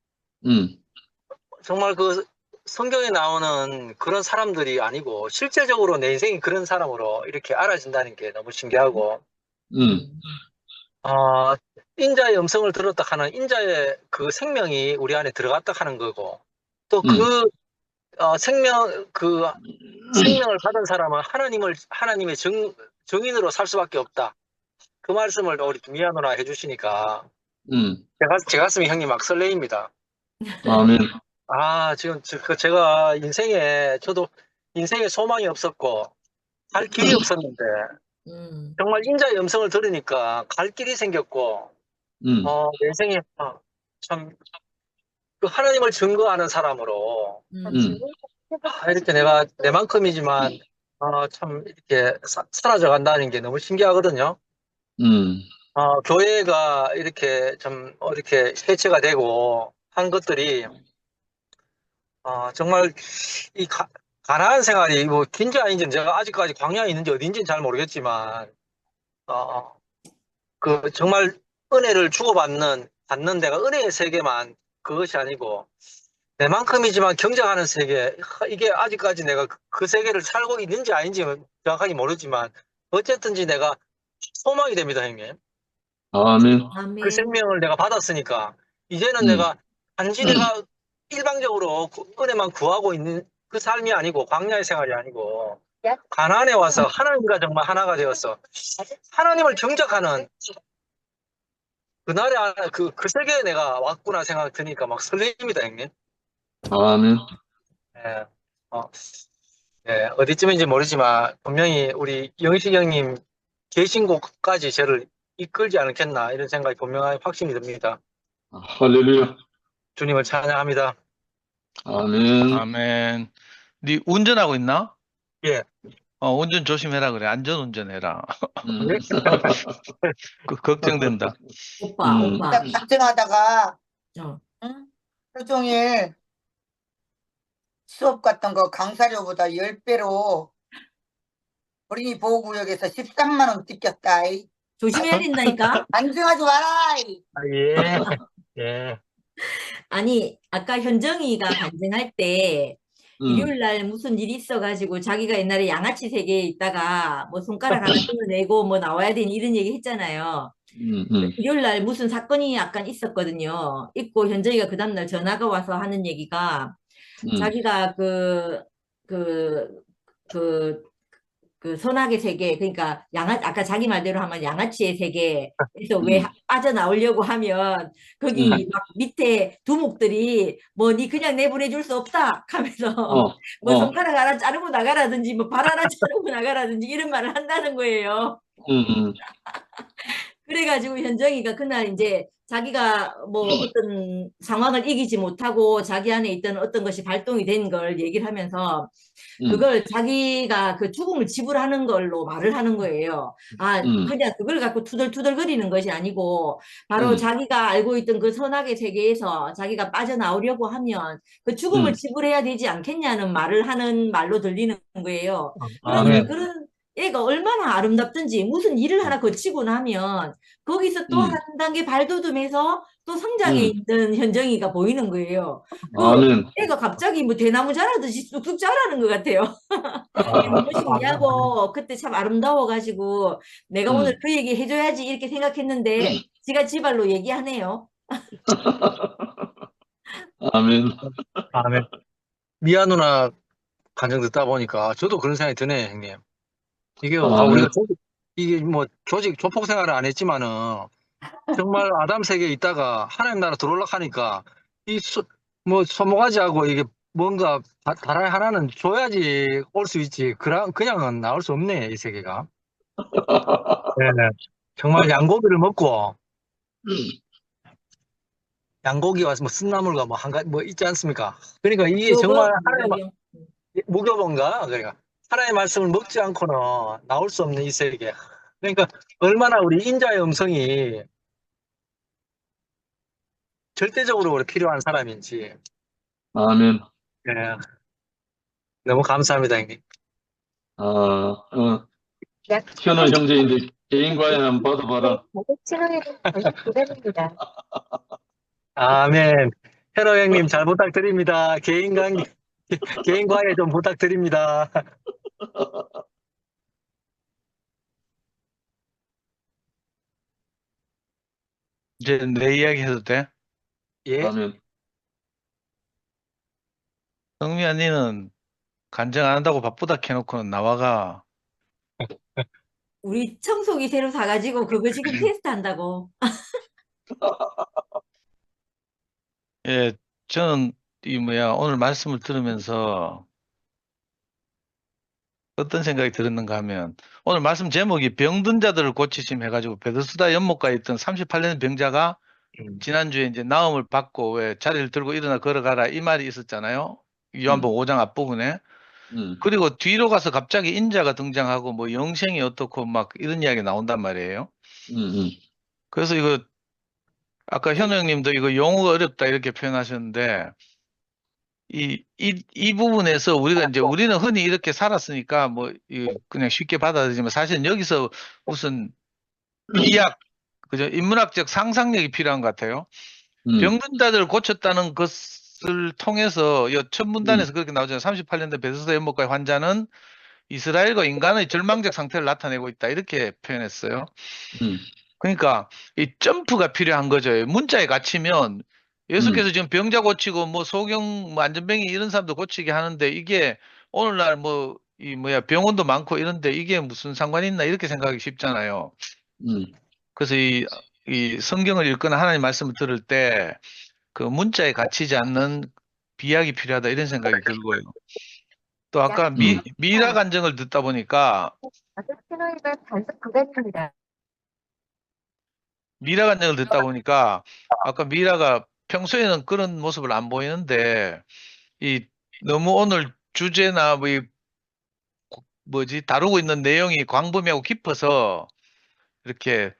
정말 그 성경에 나오는 그런 사람들이 아니고 실제적으로 내 인생이 그런 사람으로 이렇게 알아진다는 게 너무 신기하고 인자의 음성을 들었다 하는 인자의 그 생명이 우리 안에 들어갔다 하는 거고 또 생명을 받은 사람은 하나님의 증인으로 살 수밖에 없다. 그 말씀을 우리 미아 누나 해주시니까 제 가슴이 형님 막 설레입니다. 아멘. 지금 제가 인생에 저도 인생에 소망이 없었고 갈 길이 없었는데 정말 인자의 음성을 들으니까 갈 길이 생겼고 내 인생에 참 그 하나님을 증거하는 사람으로 이렇게 내가 내만큼이지만 참 이렇게 사라져 간다는 게 너무 신기하거든요. 교회가 이렇게 좀 이렇게 해체가 되고 한 것들이 정말 이 가나안 생활이 뭐 긴지 아닌지는 제가 아직까지 광야에 있는지 어딘지는 잘 모르겠지만 그 정말 은혜를 주고받는 받는 데가 은혜의 세계만 그것이 아니고 내만큼이지만 경쟁하는 세계 이게 아직까지 내가 그 세계를 살고 있는지 아닌지 정확하게 모르지만 어쨌든지 내가 소망이 됩니다, 형님. 아멘. 그 생명을 내가 받았으니까 이제는 내가 단지 내가 일방적으로 은혜만 구하고 있는 그 삶이 아니고 광야의 생활이 아니고 가나안에 와서 하나님과 정말 하나가 되어서 하나님을 경작하는 그날에 그 세계에 내가 왔구나 생각 드니까 막 설레입니다, 형님. 아멘. 예. 어디쯤인지 모르지만 분명히 우리 영식 형님 계신 곳까지 저를 이끌지 않겠나 이런 생각이 분명하게 확신이 듭니다. 할렐루야. 주님을 찬양합니다. 아멘. 아멘. 네 운전하고 있나? 예. 운전 조심해라 그래. 안전 운전해라. 음. 걱정된다. 오빠. 간증하다가 어. 응? 하루 종일 수업 같은 거 강사료보다 10배로 어린이 보호구역에서 13만 원 뜯겼다. 조심해야 된다니까. 간증하지 마라. 예. 예. 아니, 아까 현정이가 간증할 때 일요일 날 무슨 일이 있어가지고 자기가 옛날에 양아치 세계에 있다가 뭐 손가락 하나 뜯어내고 뭐 나와야 되니 이런 얘기 했잖아요. 일요일 날 무슨 사건이 약간 있었거든요. 있고 현정이가 그 다음날 전화가 와서 하는 얘기가 자기가 그 선악의 세계, 그러니까 아까 자기 말대로 하면 양아치의 세계에서 왜 빠져나오려고 하면 거기 막 밑에 두목들이 뭐 니 그냥 내보내줄 수 없다 하면서 뭐 손가락 하나 자르고 나가라든지 뭐 발 하나 자르고 나가라든지 이런 말을 한다는 거예요. 그래가지고 현정이가 그날 이제 자기가 뭐 어떤 상황을 이기지 못하고 자기 안에 있던 어떤 것이 발동이 된 걸 얘기를 하면서 그걸 자기가 그 죽음을 지불하는 걸로 말을 하는 거예요. 그냥 그걸 갖고 투덜투덜거리는 것이 아니고 바로 자기가 알고 있던 그 선악의 세계에서 자기가 빠져나오려고 하면 그 죽음을 지불해야 되지 않겠냐는 말을 하는 말로 들리는 거예요. 그러면 그런 애가 얼마나 아름답든지 무슨 일을 하나 거치고 나면 거기서 또 한 단계 발돋움해서 또 성장해 있는 현정이가 보이는 거예요. 애가 갑자기 뭐 대나무 자라듯이 쑥쑥 자라는 것 같아요. 너무 신기하고 그때 참 아름다워가지고 내가 오늘 그 얘기 해줘야지 이렇게 생각했는데 지가 지발로 얘기하네요. 아멘. 아멘. 미아 누나 간증 듣다 보니까 저도 그런 생각이 드네요, 형님. 이게 우리가 이게 뭐 조폭 생활을 안 했지만은 정말 아담 세계에 있다가 하나님 나라 들어오려고 하니까 뭐 소모가지하고 이게 뭔가 다른 하나는 줘야지 올 수 있지. 그냥은 나올 수 없네, 이 세계가. 네. 정말 양고기를 먹고 양고기와 뭐 쓴나물과 뭐 뭐 있지 않습니까? 그러니까 이게 정말 하나님 무교본가? 그러니까 하나님의 말씀을 먹지 않고는 나올 수 없는 이 세계. 그러니까 얼마나 우리 인자의 음성이 절대적으로 우리 필요한 사람인지. 아멘. 예. 너무 감사합니다, 형님. 현우 형제인데 개인 과외 한번 받아봐라. 아멘. 현호 형님 잘 부탁드립니다. 개인 과외 좀 부탁드립니다. 이제 내 이야기 해도 돼? 예. 아멘. 성미야, 니는 간증 안 한다고 바쁘다 캐놓고는 나와가. 우리 청소기 새로 사가지고 그거 지금 테스트 한다고. 예, 저는 오늘 말씀을 들으면서 어떤 생각이 들었는가 하면 오늘 말씀 제목이 병든 자들을 고치심 해가지고 베드스다 연못가에 있던 38년 병자가 지난주에 이제 나음을 받고 왜 자리를 들고 일어나 걸어가라 이 말이 있었잖아요. 요한복음 5장 앞부분에. 그리고 뒤로 가서 갑자기 인자가 등장하고 뭐 영생이 어떻고 막 이런 이야기 나온단 말이에요. 그래서 이거 아까 현우 형님도 이거 용어가 어렵다 이렇게 표현하셨는데 이 부분에서 우리가 이제 우리는 흔히 이렇게 살았으니까 뭐 그냥 쉽게 받아들이지만 사실은 여기서 무슨 이학 그죠? 인문학적 상상력이 필요한 것 같아요. 병든 자들을 고쳤다는 것을 통해서 첫 문단에서 그렇게 나오잖아요. 38년대 베드스다 연못가의 환자는 이스라엘과 인간의 절망적 상태를 나타내고 있다. 이렇게 표현했어요. 그러니까 이 점프가 필요한 거죠. 문자에 갇히면 예수께서 지금 병자 고치고 뭐 소경 뭐 안전병이 이런 사람도 고치게 하는데 이게 오늘날 뭐 이 뭐야 병원도 많고 이런데 이게 무슨 상관이 있나 이렇게 생각하기 쉽잖아요. 그래서 이 성경을 읽거나 하나님 말씀을 들을 때 그 문자에 갇히지 않는 비약이 필요하다 이런 생각이 들고요. 또 아까 미라 간증을 듣다 보니까 미라 간증을 듣다 보니까 아까 미라가 평소에는 그런 모습을 안 보이는데 이 너무 오늘 주제나 뭐 뭐지 다루고 있는 내용이 광범위하고 깊어서 이렇게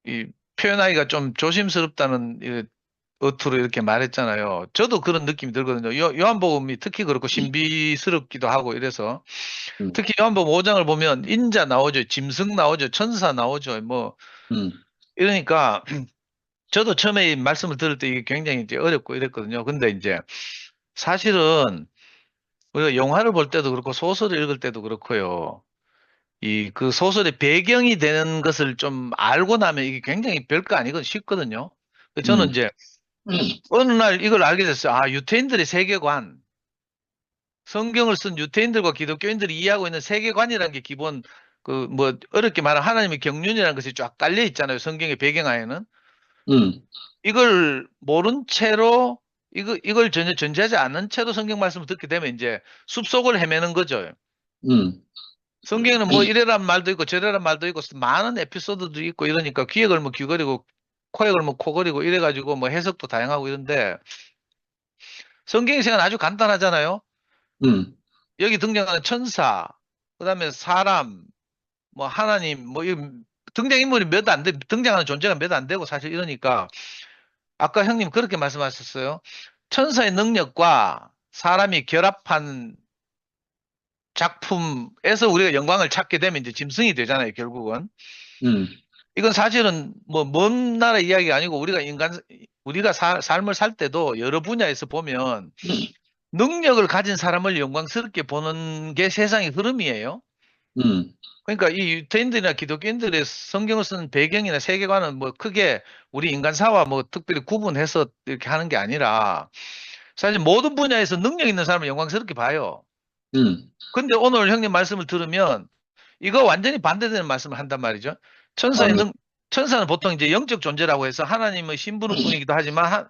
이 표현하기가 좀 조심스럽다는 어투로 이렇게 말했잖아요. 저도 그런 느낌이 들거든요. 요한복음이 특히 그렇고 신비스럽기도 하고 이래서 특히 요한복음 5장을 보면 인자 나오죠. 짐승 나오죠. 천사 나오죠. 뭐 이러니까 저도 처음에 이 말씀을 들을 때 이게 굉장히 이제 어렵고 이랬거든요. 근데 이제 사실은 우리가 영화를 볼 때도 그렇고 소설을 읽을 때도 그렇고요. 그 소설의 배경이 되는 것을 좀 알고 나면 이게 굉장히 별거 아니거든 쉽거든요. 저는 이제 어느 날 이걸 알게 됐어요. 아, 유태인들의 세계관. 성경을 쓴 유태인들과 기독교인들이 이해하고 있는 세계관이라는 게 기본 그 뭐 어렵게 말하면 하나님의 경륜이라는 것이 쫙 깔려 있잖아요. 성경의 배경하에는. 이걸 모른 채로 이걸 전혀 전제하지 않는 채로 성경 말씀을 듣게 되면 이제 숲속을 헤매는 거죠. 성경에는 뭐 이래란 말도 있고 저래란 말도 있고 많은 에피소드도 있고 이러니까 귀에 걸면 귀걸이고 코에 걸면 코걸이고 이래가지고 뭐 해석도 다양하고 이런데 성경의 세계는 아주 간단하잖아요. 여기 등장하는 천사, 그다음에 사람, 뭐 하나님, 뭐 등장인물이 몇 안 돼, 등장하는 존재가 몇 안 되고 사실 이러니까 아까 형님 그렇게 말씀하셨어요. 천사의 능력과 사람이 결합한 작품에서 우리가 영광을 찾게 되면 이제 짐승이 되잖아요, 결국은. 이건 사실은 뭐 먼 나라 이야기가 아니고 우리가 삶을 살 때도 여러 분야에서 보면 능력을 가진 사람을 영광스럽게 보는 게 세상의 흐름이에요. 그러니까 이 유태인들이나 기독교인들의 성경을 쓰는 배경이나 세계관은 뭐 크게 우리 인간사와 뭐 특별히 구분해서 이렇게 하는 게 아니라 사실 모든 분야에서 능력 있는 사람을 영광스럽게 봐요. 근데 오늘 형님 말씀을 들으면 이거 완전히 반대되는 말씀을 한단 말이죠. 천사는 보통 이제 영적 존재라고 해서 하나님의 신부는 뿐이기도 하지만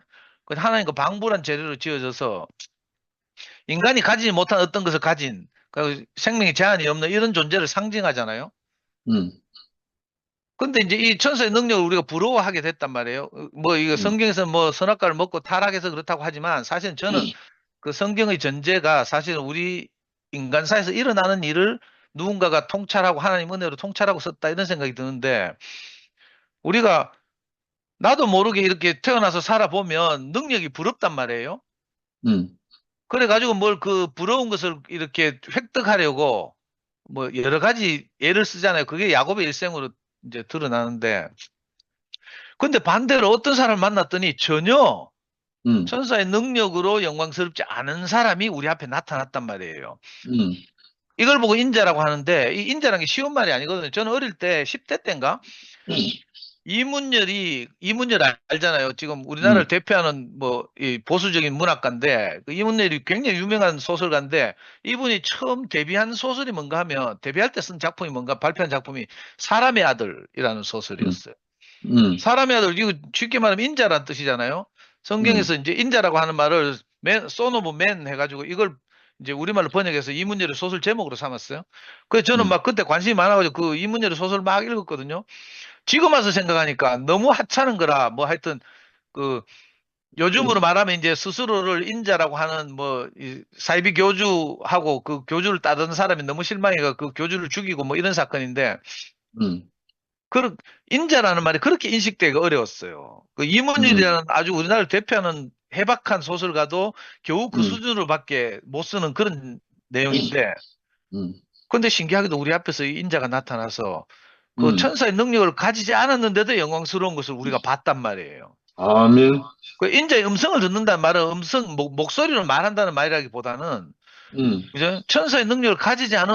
하나님과 방불한 재료로 지어져서 인간이 가지지 못한 어떤 것을 가진 생명의 제한이 없는 이런 존재를 상징하잖아요. 근데 이제 이 천사의 능력을 우리가 부러워하게 됐단 말이에요. 뭐 이거 성경에서 뭐 선악과를 먹고 타락해서 그렇다고 하지만 사실은 저는 그 성경의 전제가 사실은 우리 인간사에서 일어나는 일을 누군가가 통찰하고 하나님 은혜로 통찰하고 썼다 이런 생각이 드는데 우리가 나도 모르게 이렇게 태어나서 살아보면 능력이 부럽단 말이에요. 그래가지고 뭘 그 부러운 것을 이렇게 획득하려고 뭐 여러 가지 예를 쓰잖아요. 그게 야곱의 일생으로 이제 드러나는데 근데 반대로 어떤 사람을 만났더니 전혀 천사의 능력으로 영광스럽지 않은 사람이 우리 앞에 나타났단 말이에요. 이걸 보고 인자라고 하는데 이 인자라는 게 쉬운 말이 아니거든요. 저는 어릴 때 10대 때인가 이문열 알잖아요. 지금 우리나라를 대표하는 뭐 이 보수적인 문학가인데 그 이문열이 굉장히 유명한 소설가인데 이분이 처음 데뷔한 소설이 뭔가 하면 데뷔할 때 쓴 작품이 뭔가 발표한 작품이 사람의 아들이라는 소설이었어요. 사람의 아들 이거 쉽게 말하면 인자란 뜻이잖아요. 성경에서 이제 인자라고 하는 말을 son of man 해가지고 이걸 이제 우리말로 번역해서 이문열의 소설 제목으로 삼았어요. 그래서 저는 음. 막 그때 관심이 많아가지고 그 이문열의 소설 막 읽었거든요. 지금 와서 생각하니까 너무 하찮은 거라 뭐 하여튼 그 요즘으로 말하면 이제 스스로를 인자라고 하는 뭐 이 사이비 교주하고 그 교주를 따르는 사람이 너무 실망해가 그 교주를 죽이고 뭐 이런 사건인데 음. 그 인자라는 말이 그렇게 인식되기가 어려웠어요. 그 이문열이라는 아주 우리나라를 대표하는 해박한 소설가도 겨우 그 수준으로밖에 못 쓰는 그런 내용인데 음. 근데 신기하게도 우리 앞에서 이 인자가 나타나서 그 음. 천사의 능력을 가지지 않았는데도 영광스러운 것을 우리가 봤단 말이에요. 아멘. 그 인자의 음성을 듣는다는 말은 목소리로 말한다는 말이라기보다는 그죠? 천사의 능력을 가지지 않은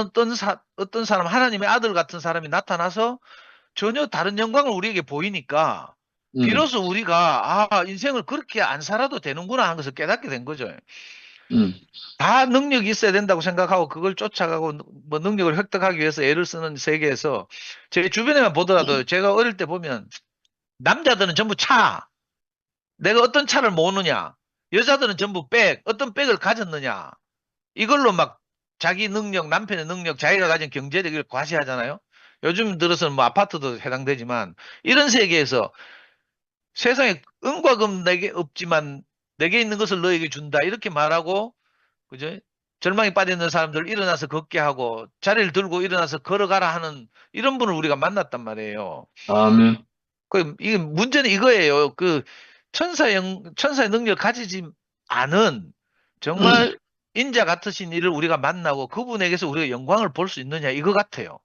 어떤 사람, 하나님의 아들 같은 사람이 나타나서 전혀 다른 영광을 우리에게 보이니까 비로소 우리가 인생을 그렇게 안 살아도 되는구나 하는 것을 깨닫게 된 거죠. 다 능력이 있어야 된다고 생각하고 그걸 쫓아가고 뭐 능력을 획득하기 위해서 애를 쓰는 세계에서 제 주변에만 보더라도 제가 어릴 때 보면 남자들은 전부 차, 내가 어떤 차를 모으느냐, 여자들은 전부 백, 어떤 백을 가졌느냐, 이걸로 막 자기 능력, 남편의 능력, 자기가 가진 경제력을 과시하잖아요. 요즘 들어서는 뭐 아파트도 해당되지만 이런 세계에서 세상에 은과 금 내게 없지만 내게 있는 것을 너에게 준다 이렇게 말하고 그죠? 절망에 빠져 있는 사람들 일어나서 걷게 하고 자리를 들고 일어나서 걸어가라 하는 이런 분을 우리가 만났단 말이에요. 아멘. 이게 문제는 이거예요. 그 천사의 능력을 가지지 않은 정말 인자 같으신 이를 우리가 만나고 그분에게서 우리가 영광을 볼 수 있느냐 이거 같아요.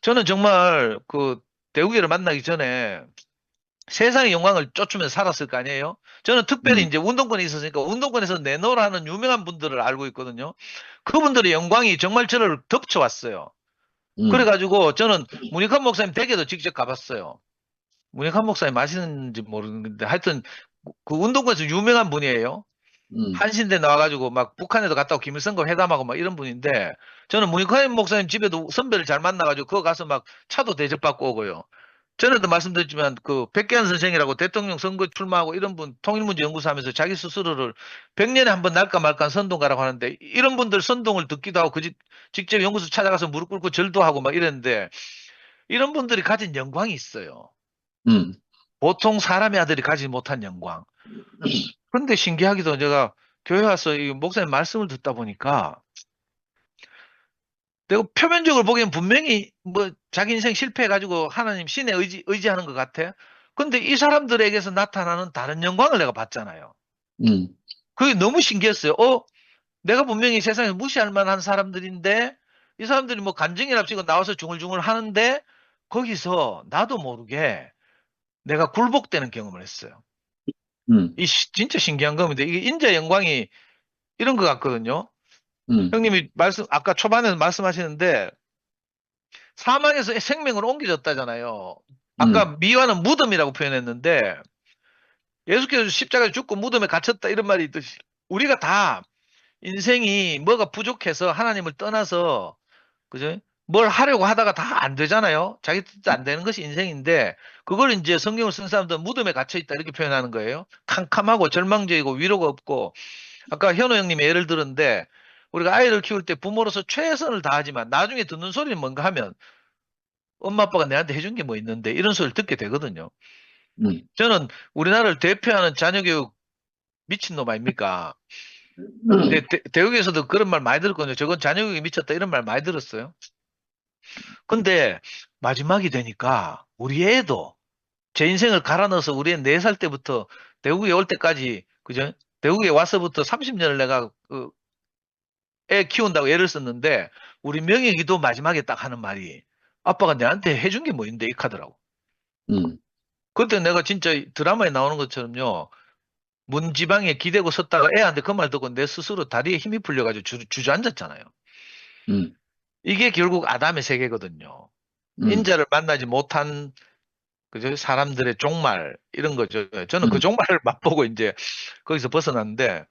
저는 정말 그 대우기를 만나기 전에 세상의 영광을 쫓으면서 살았을 거 아니에요. 저는 특별히 이제 운동권에 있었으니까 운동권에서 내노라는 유명한 분들을 알고 있거든요. 그분들의 영광이 정말 저를 덮쳐왔어요. 그래가지고 저는 문익환 목사님 댁에도 직접 가봤어요. 문익환 목사님 아시는지 모르겠는데 하여튼 그 운동권에서 유명한 분이에요. 한신대 나와가지고 막 북한에도 갔다 오고 김일성과 회담하고 막 이런 분인데 저는 문익환 목사님 집에도 선배를 잘 만나가지고 그거 가서 막 차도 대접받고 오고요. 전에도 말씀드렸지만 그 백계환 선생이라고 대통령 선거 출마하고 이런 분 통일문제 연구소하면서 자기 스스로를 100년에 한 번 날까 말까 선동가라고 하는데 이런 분들 선동을 듣기도 하고 직접 연구소 찾아가서 무릎 꿇고 절도 하고 막 이랬는데 이런 분들이 가진 영광이 있어요. 보통 사람의 아들이 가지 못한 영광. 그런데 신기하게도 제가 교회 와서 이 목사님 말씀을 듣다 보니까 내가 표면적으로 보기엔 분명히 뭐 자기 인생 실패해가지고 하나님 신에 의지하는 것 같아. 근데 이 사람들에게서 나타나는 다른 영광을 내가 봤잖아요. 그게 너무 신기했어요. 내가 분명히 세상에서 무시할 만한 사람들인데 이 사람들이 뭐 간증이랍시고 나와서 중얼중얼 하는데 거기서 나도 모르게 내가 굴복되는 경험을 했어요. 진짜 신기한 겁니다. 이게 인자의 영광이 이런 것 같거든요. 형님이 아까 초반에 말씀하시는데 사망에서 생명으로 옮겨졌다잖아요. 아까 미화는 무덤이라고 표현했는데 예수께서 십자가에 죽고 무덤에 갇혔다 이런 말이 있듯이 우리가 다 인생이 뭐가 부족해서 하나님을 떠나서 그죠? 뭘 하려고 하다가 다 안 되잖아요. 자기 뜻도 안 되는 것이 인생인데 그걸 이제 성경을 쓴 사람들은 무덤에 갇혀 있다 이렇게 표현하는 거예요. 캄캄하고 절망적이고 위로가 없고 아까 현호 형님의 예를 들었는데 우리가 아이를 키울 때 부모로서 최선을 다하지만 나중에 듣는 소리는 뭔가 하면 엄마 아빠가 내한테 해준 게 뭐 있는데 이런 소리를 듣게 되거든요. 저는 우리나라를 대표하는 자녀교육 미친놈 아닙니까? 대학에서도 그런 말 많이 들었거든요. 저건 자녀교육에 미쳤다 이런 말 많이 들었어요. 근데 마지막이 되니까 우리 애도 제 인생을 갈아 넣어서 우리 애 4살 때부터 대국에 올 때까지 그죠? 대국에 와서부터 30년을 내가 애 키운다고 애를 썼는데 우리 명혁이도 마지막에 딱 하는 말이 아빠가 내한테 해준 게 뭐 있는데 이 카더라고. 그때 내가 진짜 드라마에 나오는 것처럼요. 문지방에 기대고 섰다가 애한테 그 말 듣고 내 스스로 다리에 힘이 풀려가지고 주저앉았잖아요. 이게 결국 아담의 세계거든요. 인자를 만나지 못한 그죠? 사람들의 종말 이런 거죠. 저는 그 종말을 맛보고 이제 거기서 벗어났는데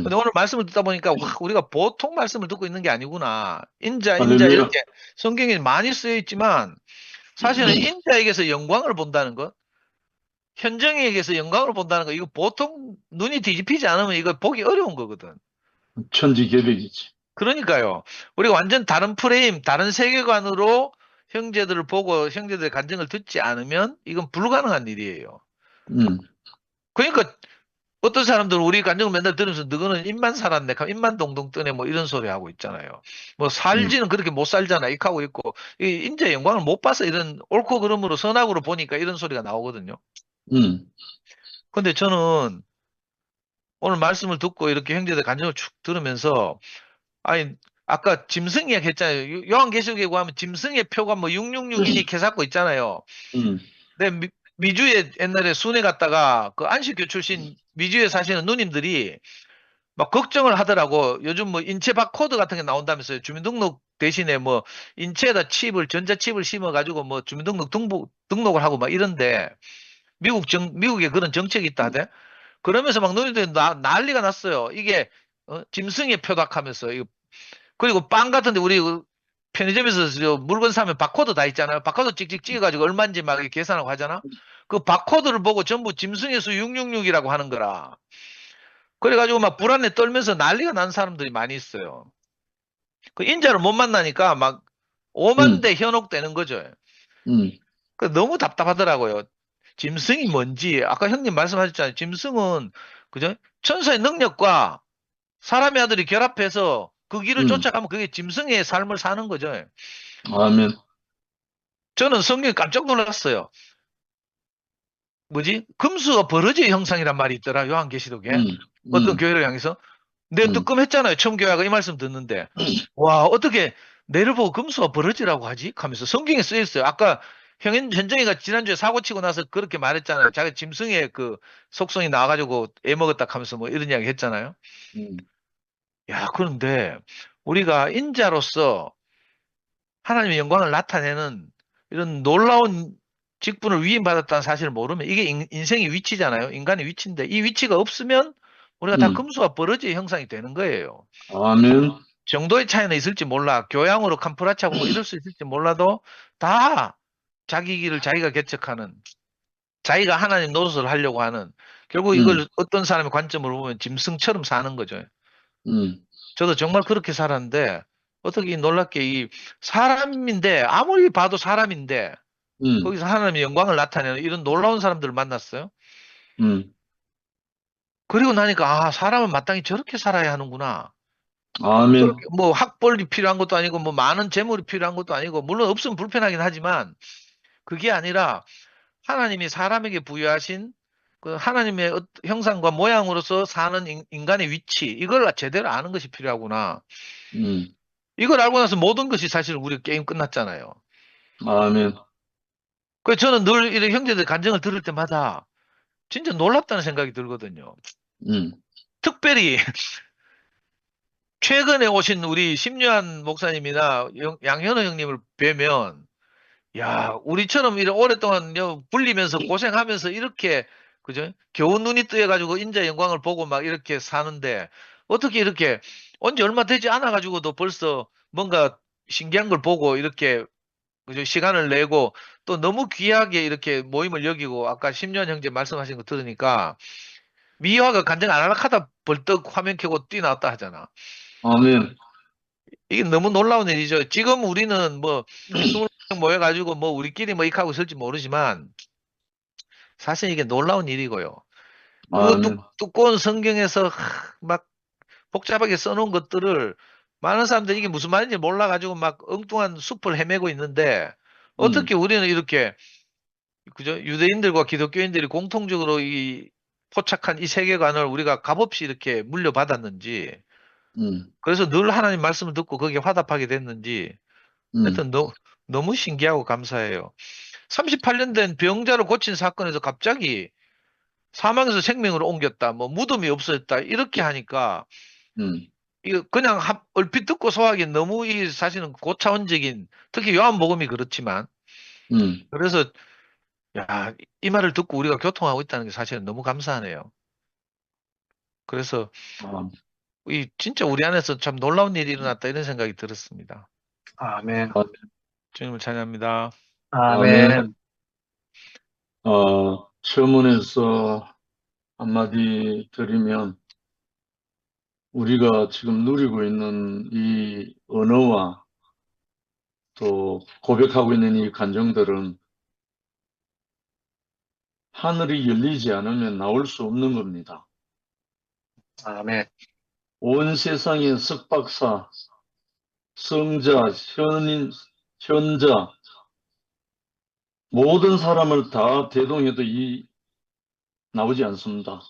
근데 오늘 말씀을 듣다 보니까 와, 우리가 보통 말씀을 듣고 있는 게 아니구나. 인자 할렐루야. 이렇게 성경에 많이 쓰여 있지만 사실은 인자에게서 영광을 본다는 것 현정에게서 영광을 본다는 거 이거 보통 눈이 뒤집히지 않으면 이거 보기 어려운 거거든. 천지개벽이지. 그러니까요. 우리가 완전 다른 프레임, 다른 세계관으로 형제들을 보고 형제들의 간증을 듣지 않으면 이건 불가능한 일이에요. 음, 그러니까 어떤 사람들은 우리 간증을 맨날 들으면서 너는 입만 살았네, 입만 동동 뜨네, 뭐 이런 소리 하고 있잖아요. 뭐 살지는 그렇게 못 살잖아, 이렇게 하고 있고, 이 인자의 영광을 못 봐서 이런 옳고 그름으로 선악으로 보니까 이런 소리가 나오거든요. 음, 근데 저는 오늘 말씀을 듣고 이렇게 형제들 간증을 쭉 들으면서, 아니, 아까 짐승 이야기 했잖아요. 요한계시록에 보면 짐승의 표가 뭐 666이니 개사고 있잖아요. 음, 근데 미주에 옛날에 순회 갔다가 그 안식교 출신 미주에 사시는 누님들이 막 걱정을 하더라고. 요즘 뭐 인체 바코드 같은 게 나온다면서요. 주민등록 대신에 뭐 인체에다 칩을, 전자칩을 심어가지고 뭐 주민등록 등록을 하고 막 이런데 미국에 그런 정책이 있다 하대. 그러면서 막 누님들이 난리가 났어요. 이게 짐승의 표다 하면서. 그리고 빵 같은데 우리 그 편의점에서 저 물건 사면 바코드 다 있잖아요. 바코드 찍찍 찍어가지고 얼마인지 막 이렇게 계산하고 하잖아. 그 바코드를 보고 전부 짐승의 수 666이라고 하는 거라. 그래가지고 막 불안에 떨면서 난리가 난 사람들이 많이 있어요. 그 인자를 못 만나니까 막 오만대 현혹되는 거죠. 음, 그 너무 답답하더라고요. 짐승이 뭔지 아까 형님 말씀하셨잖아요. 짐승은 그죠? 천사의 능력과 사람의 아들이 결합해서 그 길을 쫓아가면 그게 짐승의 삶을 사는 거죠. 아멘. 저는 성경에 깜짝 놀랐어요. 뭐지? 금수가 버러지의 형상이란 말이 있더라. 요한계시록에. 어떤 교회를 향해서. 내가 뜨끔했잖아요. 처음 교회가 이 말씀 듣는데. 와, 어떻게 내를 보고 금수가 버러지라고 하지? 하면서 성경에 쓰여 있어요. 아까 현정이가 지난주에 사고 치고 나서 그렇게 말했잖아요. 자기 짐승의 그 속성이 나와가지고 애먹었다 하면서 뭐 이런 이야기 했잖아요. 야, 그런데 우리가 인자로서 하나님의 영광을 나타내는 이런 놀라운 직분을 위임받았다는 사실을 모르면 이게 인생의 위치잖아요. 인간의 위치인데 이 위치가 없으면 우리가 다 금수와 버러지의 형상이 되는 거예요. 아멘. 정도의 차이는 있을지 몰라. 교양으로 캄프라치하고 뭐 이럴 수 있을지 몰라도 다 자기 길을 자기가 개척하는 자기가 하나님 노릇을 하려고 하는 결국 이걸 어떤 사람의 관점으로 보면 짐승처럼 사는 거죠. 저도 정말 그렇게 살았는데 어떻게 놀랍게 이 사람인데 아무리 봐도 사람인데 거기서 하나님의 영광을 나타내는 이런 놀라운 사람들을 만났어요. 그리고 나니까 아 사람은 마땅히 저렇게 살아야 하는구나. 아멘. 저렇게 뭐 학벌이 필요한 것도 아니고 뭐 많은 재물이 필요한 것도 아니고 물론 없으면 불편하긴 하지만 그게 아니라 하나님이 사람에게 부여하신 그 하나님의 형상과 모양으로서 사는 인간의 위치 이걸 제대로 아는 것이 필요하구나. 이걸 알고 나서 모든 것이 사실 우리 게임 끝났잖아요. 아멘. 그래서 저는 늘 이런 형제들 간증을 들을 때마다 진짜 놀랍다는 생각이 들거든요. 특별히 최근에 오신 우리 심유한 목사님이나 양현우 형님을 뵈면 야, 우리처럼 이렇게 오랫동안 불리면서 고생하면서 이렇게 그죠? 겨우 눈이 뜨여가지고 인자의 영광을 보고 막 이렇게 사는데 어떻게 이렇게 온지 얼마 되지 않아가지고도 벌써 뭔가 신기한 걸 보고 이렇게 그죠? 시간을 내고 또 너무 귀하게 이렇게 모임을 여기고 아까 심유한 형제 말씀하신 거 들으니까 미화가 간증 안 하려고 하다 벌떡 화면 켜고 뛰어나왔다 하잖아. 아멘. 이게 너무 놀라운 일이죠. 지금 우리는 뭐 20명 모여가지고 뭐 우리끼리 뭐 이렇게 하고 있을지 모르지만 사실 이게 놀라운 일이고요. 그 아멘. 두꺼운 성경에서 막 복잡하게 써놓은 것들을 많은 사람들이 이게 무슨 말인지 몰라가지고 막 엉뚱한 숲을 헤매고 있는데 어떻게 우리는 이렇게 그죠? 유대인들과 기독교인들이 공통적으로 이 포착한 이 세계관을 우리가 값없이 이렇게 물려받았는지 그래서 늘 하나님 말씀을 듣고 거기에 화답하게 됐는지 하여튼 너무 신기하고 감사해요. 38년 된 병자를 고친 사건에서 갑자기 사망에서 생명으로 옮겼다. 뭐 무덤이 없어졌다. 이렇게 하니까 이거 그냥 얼핏 듣고 소화하기 너무 이 사실은 고차원적인 특히 요한복음이 그렇지만 그래서 야, 이 말을 듣고 우리가 교통하고 있다는 게 사실은 너무 감사하네요. 그래서 이 진짜 우리 안에서 참 놀라운 일이 일어났다 이런 생각이 들었습니다. 아멘. 주님을 찬양합니다. 아멘. 서문에서 한마디 드리면, 우리가 지금 누리고 있는 이 언어와 또 고백하고 있는 이 감정들은 하늘이 열리지 않으면 나올 수 없는 겁니다. 아멘. 온 세상의 석박사, 성자, 현자, 모든 사람을 다 대동해도 나오지 않습니다.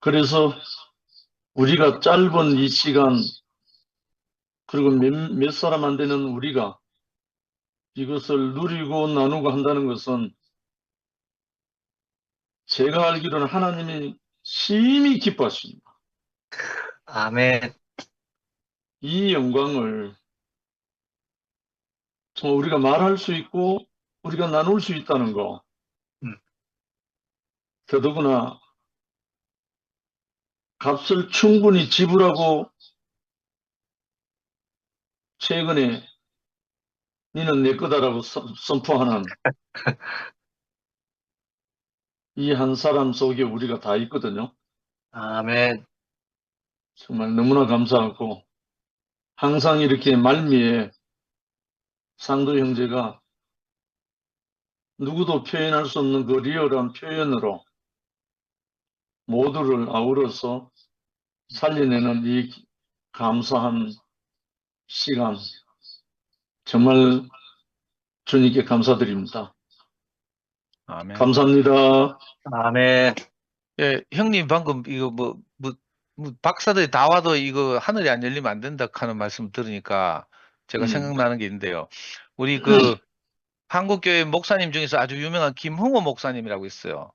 그래서 우리가 짧은 이 시간, 그리고 몇 사람 안 되는 우리가 이것을 누리고 나누고 한다는 것은 제가 알기로는 하나님이 심히 기뻐하십니다. 아멘. 이 영광을 정말 우리가 말할 수 있고 우리가 나눌 수 있다는 거. 더더구나 값을 충분히 지불하고 최근에 니는 내 거다라고 선포하는 이 한 사람 속에 우리가 다 있거든요. 아멘. 정말 너무나 감사하고 항상 이렇게 말미에 상도 형제가 누구도 표현할 수 없는 그 리얼한 표현으로 모두를 아우러서 살려내는 이 감사한 시간, 정말 주님께 감사드립니다. 아멘. 감사합니다. 아멘. 예, 형님 방금 이거 뭐 박사들이 다 와도 이거 하늘이 안 열리면 안 된다 하는 말씀 들으니까 제가 생각나는 게 있는데요. 우리 그 한국교회 목사님 중에서 아주 유명한 김흥호 목사님이라고 있어요.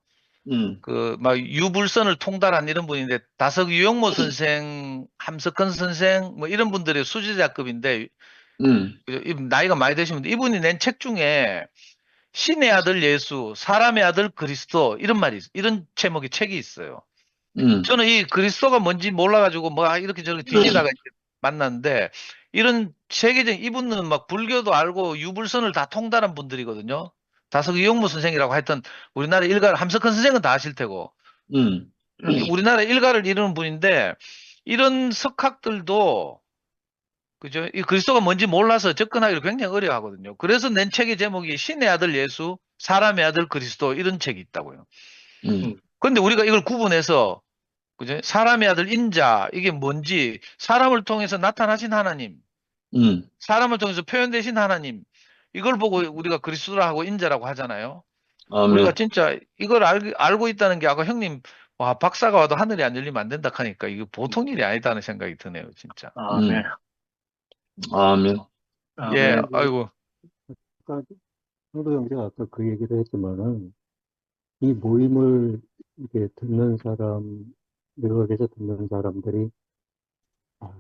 그 막 유불선을 통달한 이런 분인데 다석 유영모 선생, 함석헌 선생 뭐 이런 분들의 수제자급인데 나이가 많이 되신 분데 이분이 낸 책 중에 신의 아들 예수, 사람의 아들 그리스도 이런 말이 있어요. 이런 제목의 책이 있어요. 저는 이 그리스도가 뭔지 몰라가지고 뭐 이렇게 저렇게 뒤지다가 만났는데 이런 세계적인 이분은 막 불교도 알고 유불선을 다 통달한 분들이거든요. 다석 이용무 선생이라고 하여튼 우리나라 일가를 함석헌 선생은 다 아실 테고 우리나라 일가를 이루는 분인데 이런 석학들도 그죠? 이 그리스도가 뭔지 몰라서 접근하기를 굉장히 어려워하거든요. 그래서 낸 책의 제목이 신의 아들 예수, 사람의 아들 그리스도 이런 책이 있다고요. 그런데 우리가 이걸 구분해서 그죠? 사람의 아들 인자 이게 뭔지 사람을 통해서 나타나신 하나님, 사람을 통해서 표현되신 하나님 이걸 보고 우리가 그리스도라고 인자라고 하잖아요. 우리가 진짜 이걸 알고 있다는 게 아까 형님 와 박사가 와도 하늘이 안 열리면 안 된다 하니까 이거 보통 일이 아니다는 생각이 드네요, 진짜. 아멘. 아멘. 예, 아멘. 아이고. 아까 성도 형제가 아까 그 얘기를 했지만은 이 모임을 이렇게 듣는 사람, 외곽에서 듣는 사람들이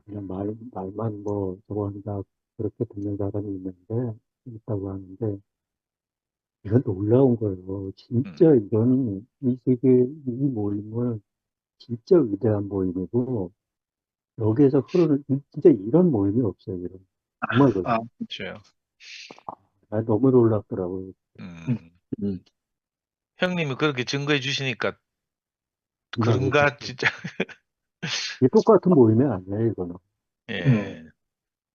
그냥 말만 뭐 저거 한다 그렇게 듣는 사람이 있다고 하는데 이건 놀라운 거예요. 진짜 이 세계 이 모임은 진짜 위대한 모임이고 여기에서 흐르는 진짜 이런 모임이 없어요. 정말 그래요. 그렇죠. 너무 놀랍더라고요. 형님이 그렇게 증거해 주시니까 정말 그런가 진짜. 이게 똑같은 모임이 아니에요, 이거는. 예.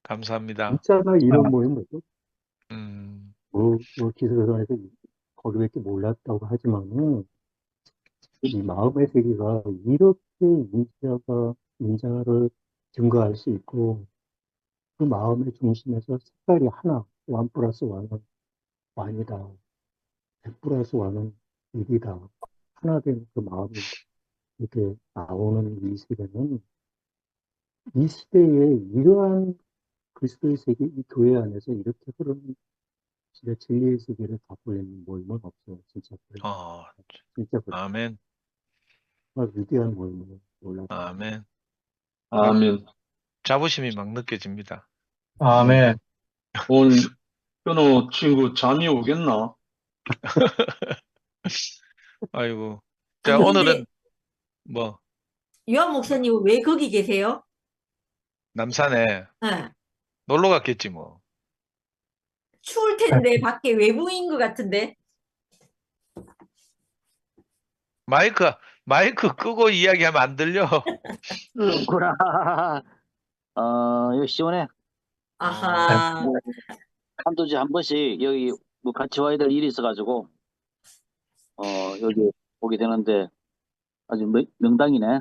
감사합니다. 진짜나 이런 모임 뭐죠? 기술에서 거기밖에 몰랐다고 하지만은 이 마음의 세계가 이렇게 인자를 증거할 수 있고 그 마음의 중심에서 색깔이 하나, 1 플러스 1은 완이다. 100 플러스 1은 1이다. 하나 된 그 마음이 이렇게 나오는 이 세계는 이 시대에 이러한 그리스도의 세계, 이 교회 안에서 이렇게 흐르는 진짜 진리의 세계를 갖고 있는 모임은 없어요. 진짜 그래요. 진짜 그래요. 아멘. 정말 위대한 모임을 몰랐어요. 아멘. 아멘. 자부심이 막 느껴집니다. 아멘. 오늘 현우 친구 잠이 오겠나? 아이고. 자, 아니, 오늘은 근데 뭐 유한 목사님 왜 거기 계세요? 남산에 네. 놀러 갔겠지 뭐. 추울 텐데 밖에 외부인 것 같은데. 마이크 끄고 이야기하면 안 들려. 그렇구나. 여기 시원해. 아하. 한두 주에 한 번씩 여기 뭐 같이 와야 될 일이 있어가지고, 여기 오게 되는데 아주 명당이네.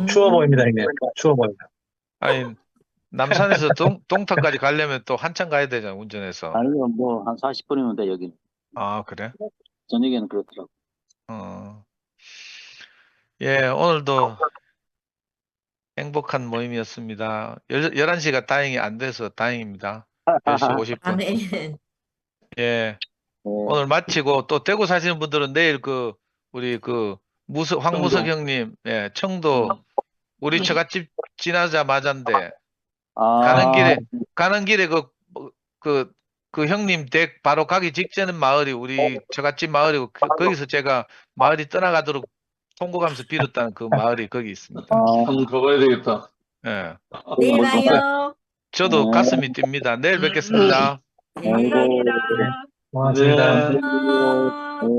추워 보입니다, 형님. 추워 보입니다. 아니, 남산에서 동탄까지 가려면 또 한참 가야 되잖아, 운전해서. 아니면 뭐 한 40분이면 돼, 여기. 아, 그래? 저녁에는 그렇더라고. 예, 오늘도 행복한 모임이었습니다. 11시가 다행히 안 돼서 다행입니다. 10시 50분. 아멘. 예, 오늘 마치고 또 대구 사시는 분들은 내일 우리 황무석 형님, 예, 청도 우리 처갓집 지나자마자인데 가는 길에 그 형님 댁 바로 가기 직전인 마을이 우리 처갓집 마을이고 거기서 제가 마을이 떠나가도록 통곡하면서 빌었다는 그 마을이 거기 있습니다. 한번 가봐야 되겠다. 예, 내일 와요. 저도 가슴이 뜁니다. 내일 뵙겠습니다. 감사합니다. 고맙습니다. 네. 안녕.